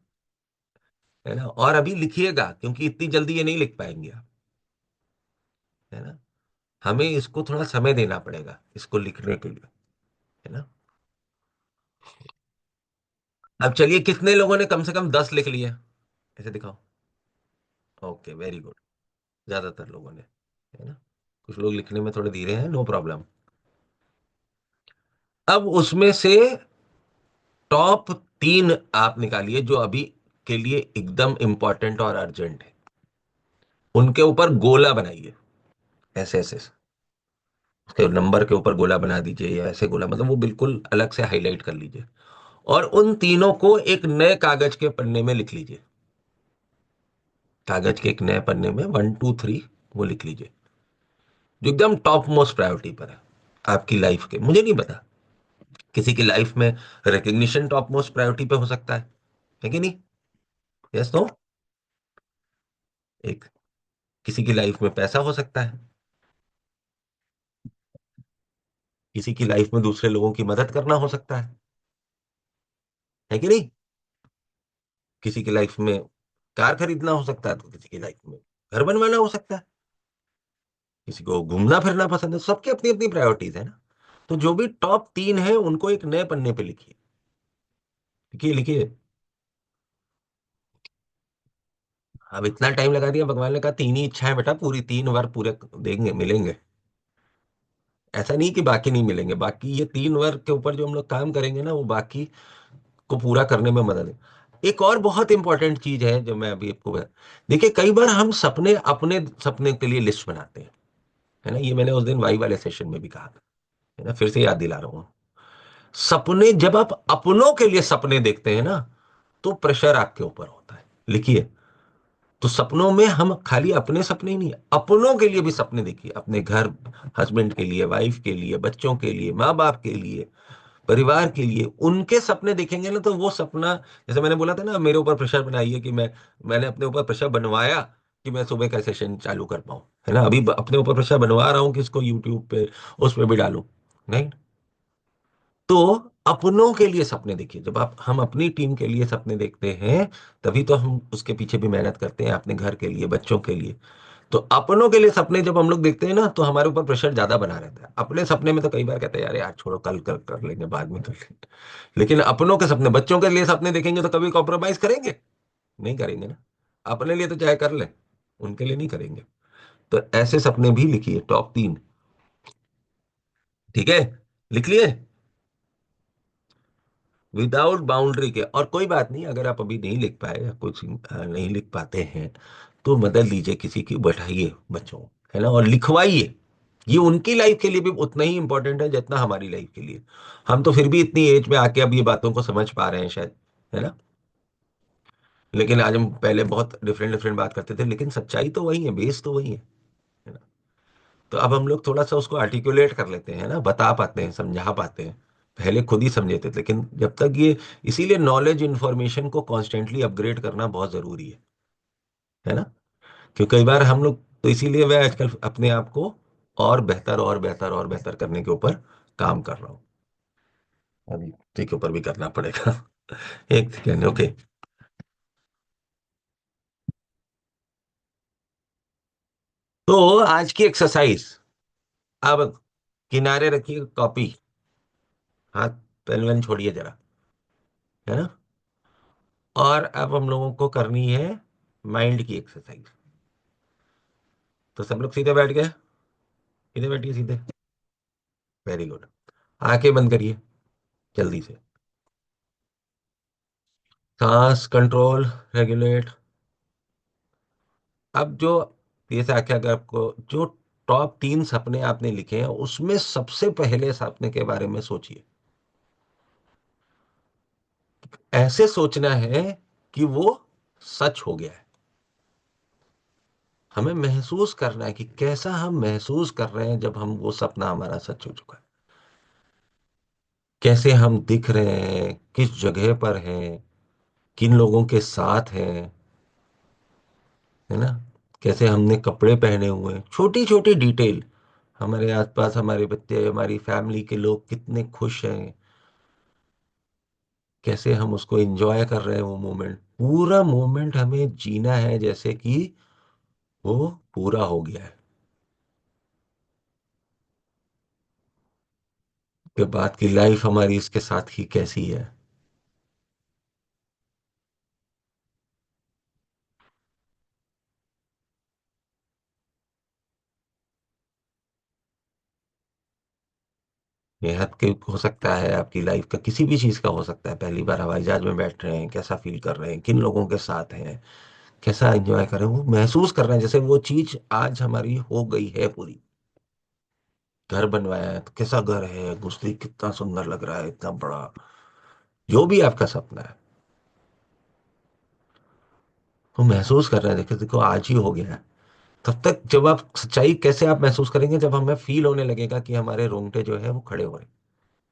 है ना, और अभी लिखिएगा क्योंकि इतनी जल्दी ये नहीं लिख पाएंगे आप, है ना। हमें इसको थोड़ा समय देना पड़ेगा इसको लिखने के लिए, है ना। अब चलिए, कितने लोगों ने कम से कम 10 लिख लिए? ऐसे दिखाओ। Okay, very good. ज्यादातर लोगों ने, है ना। कुछ लोग लिखने में थोड़े धीरे हैं, नो प्रॉब्लम। अब उसमें से टॉप 3 आप निकालिए जो अभी के लिए एकदम इंपॉर्टेंट और अर्जेंट है। उनके ऊपर गोला बनाइए, ऐसे ऐसे उसके नंबर के ऊपर गोला बना दीजिए, या ऐसे गोला, मतलब वो बिल्कुल अलग से हाईलाइट कर लीजिए। और उन तीनों को एक नए कागज के पन्ने में लिख लीजिए। कागज के एक नए पन्ने में 1 2 3 वो लिख लीजिए, जो एकदम टॉप मोस्ट प्रायोरिटी पर है आपकी लाइफ के। मुझे नहीं पता, किसी की लाइफ में रिकग्निशन टॉप मोस्ट प्रायोरिटी पे हो सकता है कि नहीं? Yes, no. एक, किसी की लाइफ में पैसा हो सकता किसी की लाइफ में दूसरे लोगों की मदद करना हो सकता है कि नहीं? किसी की लाइफ में कार खरीदना हो सकता है, तो किसी की लाइफ में घर बनवाना हो सकता है। किसी को घूमना फिरना पसंद है, सबकी अपनी अपनी प्रायोरिटीज है ना। तो जो भी टॉप 3 है उनको एक नए पन्ने पे लिखिए। लिखिए लिखिए। अब इतना टाइम लगा दिया, भगवान ने कहा 3 ही इच्छा है बेटा, पूरी 3 बार पूरे देंगे, मिलेंगे। ऐसा नहीं कि बाकी नहीं मिलेंगे, बाकी ये 3 वर्ग के ऊपर जो हम लोग काम करेंगे ना, वो बाकी को पूरा करने में मदद है। एक और बहुत इंपॉर्टेंट चीज है जो मैं अभी आपको देखिए, कई बार हम सपने अपने सपने के लिए लिस्ट बनाते हैं, है ना, ये मैंने उस दिन वाई वाले सेशन में भी कहा था, है ना, फिर से याद दिला रहा हूँ। सपने जब आप अपनों के लिए सपने देखते हैं ना, तो प्रेशर आपके ऊपर होता है। लिखिए, तो सपनों में हम खाली अपने सपने ही नहीं, अपनों के लिए भी सपने देखिए, अपने घर, हस्बैंड के लिए, वाइफ के लिए, बच्चों के लिए, माँ बाप के लिए, परिवार के लिए, उनके सपने देखेंगे ना, तो वो सपना, जैसे मैंने बोला था ना, मेरे ऊपर प्रेशर बनाइए कि मैंने अपने ऊपर प्रेशर बनवाया कि मैं सुबह का सेशन चालू कर पाऊं, है ना, अभी अपने ऊपर प्रेशर बनवा रहा हूं कि इसको यूट्यूब पे, उस पे भी डालूं, नहीं। तो अपनों के लिए सपने देखिए, जब आप हम अपनी टीम के लिए सपने देखते हैं, तभी तो हम उसके पीछे भी मेहनत करते हैं, अपने घर के लिए, बच्चों के लिए। तो अपनों के लिए सपने जब हम लोग देखते हैं ना, तो हमारे ऊपर प्रेशर ज्यादा बना रहता है। अपने सपने में तो कई बार कहते हैं यार यार छोड़ो, कल कर लेंगे, बाद में कर लेंगे। लेकिन अपनों के सपने, बच्चों के लिए सपने देखेंगे तो कभी कॉम्प्रोमाइज करेंगे? नहीं करेंगे ना। अपने लिए तो चाहे कर ले, उनके लिए नहीं करेंगे। तो ऐसे सपने भी लिखिए, टॉप 3। ठीक है, लिख लिए। विदाउट बाउंड्री के, और कोई बात नहीं, अगर आप अभी नहीं लिख पाए या कुछ नहीं लिख पाते हैं, तो मदद लीजिए किसी की, बैठाइए बच्चों को, है ना, और लिखवाइए। ये उनकी लाइफ के लिए भी उतना ही इंपॉर्टेंट है जितना हमारी लाइफ के लिए। हम तो फिर भी इतनी एज में आके अब ये बातों को समझ पा रहे हैं शायद, है ना। लेकिन आज हम पहले बहुत डिफरेंट डिफरेंट बात करते थे, लेकिन सच्चाई तो वही है, बेस तो वही है ना। तो अब हम लोग थोड़ा सा उसको आर्टिकुलेट कर लेते हैं ना, बता पाते हैं, समझा पाते हैं। पहले खुद ही समझे थे, लेकिन जब तक ये, इसीलिए नॉलेज इन्फॉर्मेशन को कॉन्स्टेंटली अपग्रेड करना बहुत जरूरी है ना। क्योंकि कई बार हम लोग, तो इसीलिए मैं आजकल अपने आप को और बेहतर और बेहतर और बेहतर करने के ऊपर काम कर रहा हूँ। अभी ठीक के ऊपर भी करना पड़ेगा। एक सेकेंड, ओके। तो आज की एक्सरसाइज, अब किनारे रखिए कॉपी, हाथ, पेन वेन छोड़िए जरा, है ना। और अब हम लोगों को करनी है माइंड की एक्सरसाइज। तो सब लोग सीधे बैठ गए, सीधे बैठिए, सीधे। Very good. आंखें बंद करिए जल्दी से। सांस कंट्रोल, रेगुलेट। अब जो, ये से आके अगर आपको जो टॉप 3 सपने आपने लिखे हैं, उसमें सबसे पहले सपने के बारे में सोचिए। ऐसे सोचना है कि वो सच हो गया है। हमें महसूस करना है कि कैसा हम महसूस कर रहे हैं जब हम, वो सपना हमारा सच हो चुका है। कैसे हम दिख रहे हैं, किस जगह पर हैं, किन लोगों के साथ हैं, है ना, कैसे हमने कपड़े पहने हुए हैं, छोटी छोटी डिटेल। हमारे आसपास हमारे बच्चे, हमारी फैमिली के लोग कितने खुश हैं, कैसे हम उसको एंजॉय कर रहे हैं, वो मोमेंट, पूरा मोमेंट हमें जीना है जैसे कि वो पूरा हो गया है। के बाद की लाइफ हमारी इसके साथ ही कैसी है। ये हद के हो सकता है, आपकी लाइफ का किसी भी चीज का हो सकता है। पहली बार हवाई जहाज में बैठ रहे हैं, कैसा फील कर रहे हैं, किन लोगों के साथ हैं, कैसा एंजॉय कर रहे हैं, वो महसूस कर रहे हैं जैसे वो चीज आज हमारी हो गई है पूरी। घर बनवाया है तो कैसा घर है, घुसती कितना सुंदर लग रहा है, इतना बड़ा। जो भी आपका सपना है, वो महसूस कर रहे हैं, देखो देखो आज ही हो गया है। तब तक जब आप सच्चाई कैसे आप महसूस करेंगे, जब हमें फील होने लगेगा कि हमारे रोंगटे जो है वो खड़े हो रहे हैं,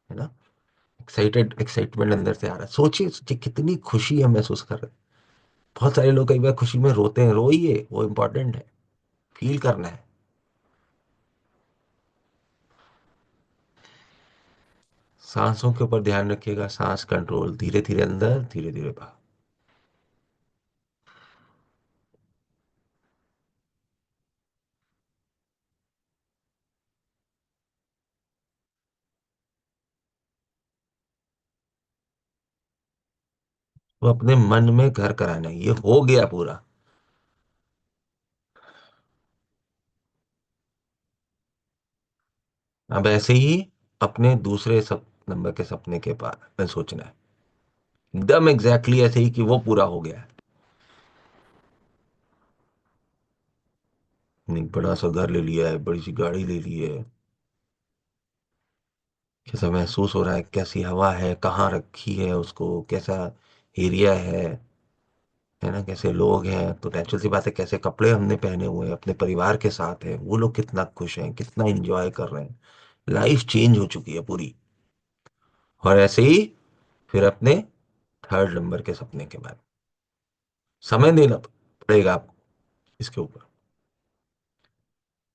है ना। एक्साइटमेंट अंदर से आ रहा है। सोचिए सोचिए कितनी खुशी हम महसूस कर रहे हैं। बहुत सारे लोग कई बार खुशी में रोते हैं, रोइए, वो इंपॉर्टेंट है, फील करना है। सांसों के ऊपर ध्यान रखिएगा, सांस कंट्रोल, धीरे धीरे अंदर, धीरे धीरे बाहर। वो अपने मन में घर कराना है, ये हो गया पूरा। अब ऐसे ही अपने दूसरे नंबर के सपने के बारे में सोचना है। एकदम एग्जैक्टली ऐसे ही कि वो पूरा हो गया है। एक बड़ा सा घर ले लिया है, बड़ी सी गाड़ी ले ली है, कैसा महसूस हो रहा है, कैसी हवा है, कहाँ रखी है उसको, कैसा एरिया है ना, कैसे लोग हैं, तो नेचुरल सी बात है कैसे कपड़े हमने पहने हुए हैं, अपने परिवार के साथ है, वो लोग कितना खुश हैं, कितना एंजॉय कर रहे हैं। लाइफ चेंज हो चुकी है पूरी। और ऐसे ही फिर अपने थर्ड नंबर के सपने के बाद समय देना पड़ेगा आपको इसके ऊपर,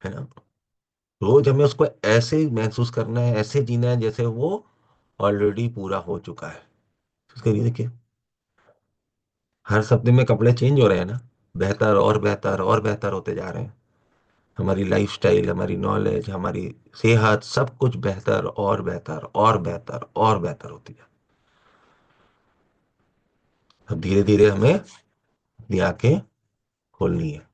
है ना। रोज हमें उसको ऐसे महसूस करना है, ऐसे जीना है जैसे वो ऑलरेडी पूरा हो चुका है। उसके लिए देखिए, हर सपने में कपड़े चेंज हो रहे हैं ना, बेहतर और बेहतर और बेहतर होते जा रहे हैं। हमारी लाइफस्टाइल, हमारी नॉलेज, हमारी सेहत, सब कुछ बेहतर और बेहतर और बेहतर और बेहतर होती है। अब धीरे धीरे हमें अपनी आंखें खोलनी है।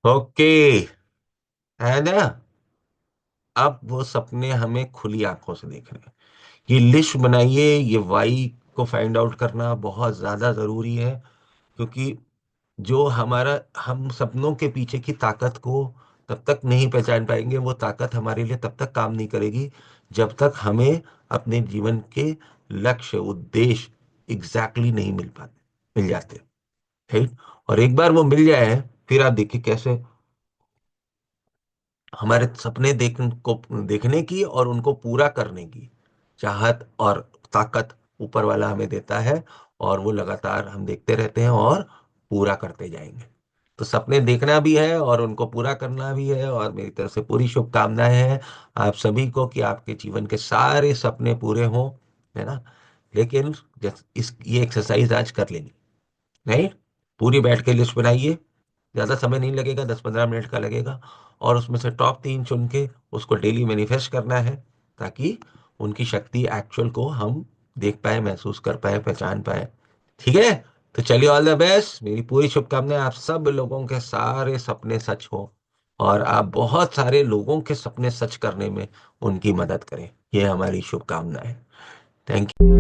ओके, है ना। अब वो सपने हमें खुली आंखों से देखने हैं। ये लिस्ट बनाइए, ये वाई को फाइंड आउट करना बहुत ज्यादा जरूरी है। क्योंकि जो हमारा, हम सपनों के पीछे की ताकत को तब तक नहीं पहचान पाएंगे, वो ताकत हमारे लिए तब तक काम नहीं करेगी जब तक हमें अपने जीवन के लक्ष्य, उद्देश्य एग्जैक्टली नहीं मिल जाते। राइट। और एक बार वो मिल जाए, फिर आप देखिए कैसे हमारे सपने देखने की और उनको पूरा करने की चाहत और ताकत ऊपर वाला हमें देता है। और वो लगातार हम देखते रहते हैं और पूरा करते जाएंगे। तो सपने देखना भी है और उनको पूरा करना भी है, और मेरी तरफ से पूरी शुभकामनाएं हैं आप सभी को कि आपके जीवन के सारे सपने पूरे हों, है ना। लेकिन इस ये एक्सरसाइज आज कर लेनी, नहीं, पूरी बैठ के लिस्ट बनाइए। ज़्यादा समय नहीं लगेगा, 10-15 मिनट का लगेगा। और उसमें से टॉप 3 चुन के उसको डेली मैनिफेस्ट करना है, ताकि उनकी शक्ति एक्चुअल को हम देख पाए, महसूस कर पाए, पहचान पाए। ठीक है। तो चलिए, ऑल द बेस्ट, मेरी पूरी शुभकामनाएं आप सब लोगों के सारे सपने सच हो, और आप बहुत सारे लोगों के सपने सच करने में उनकी मदद करें। ये हमारी शुभकामनाएं। Thank you.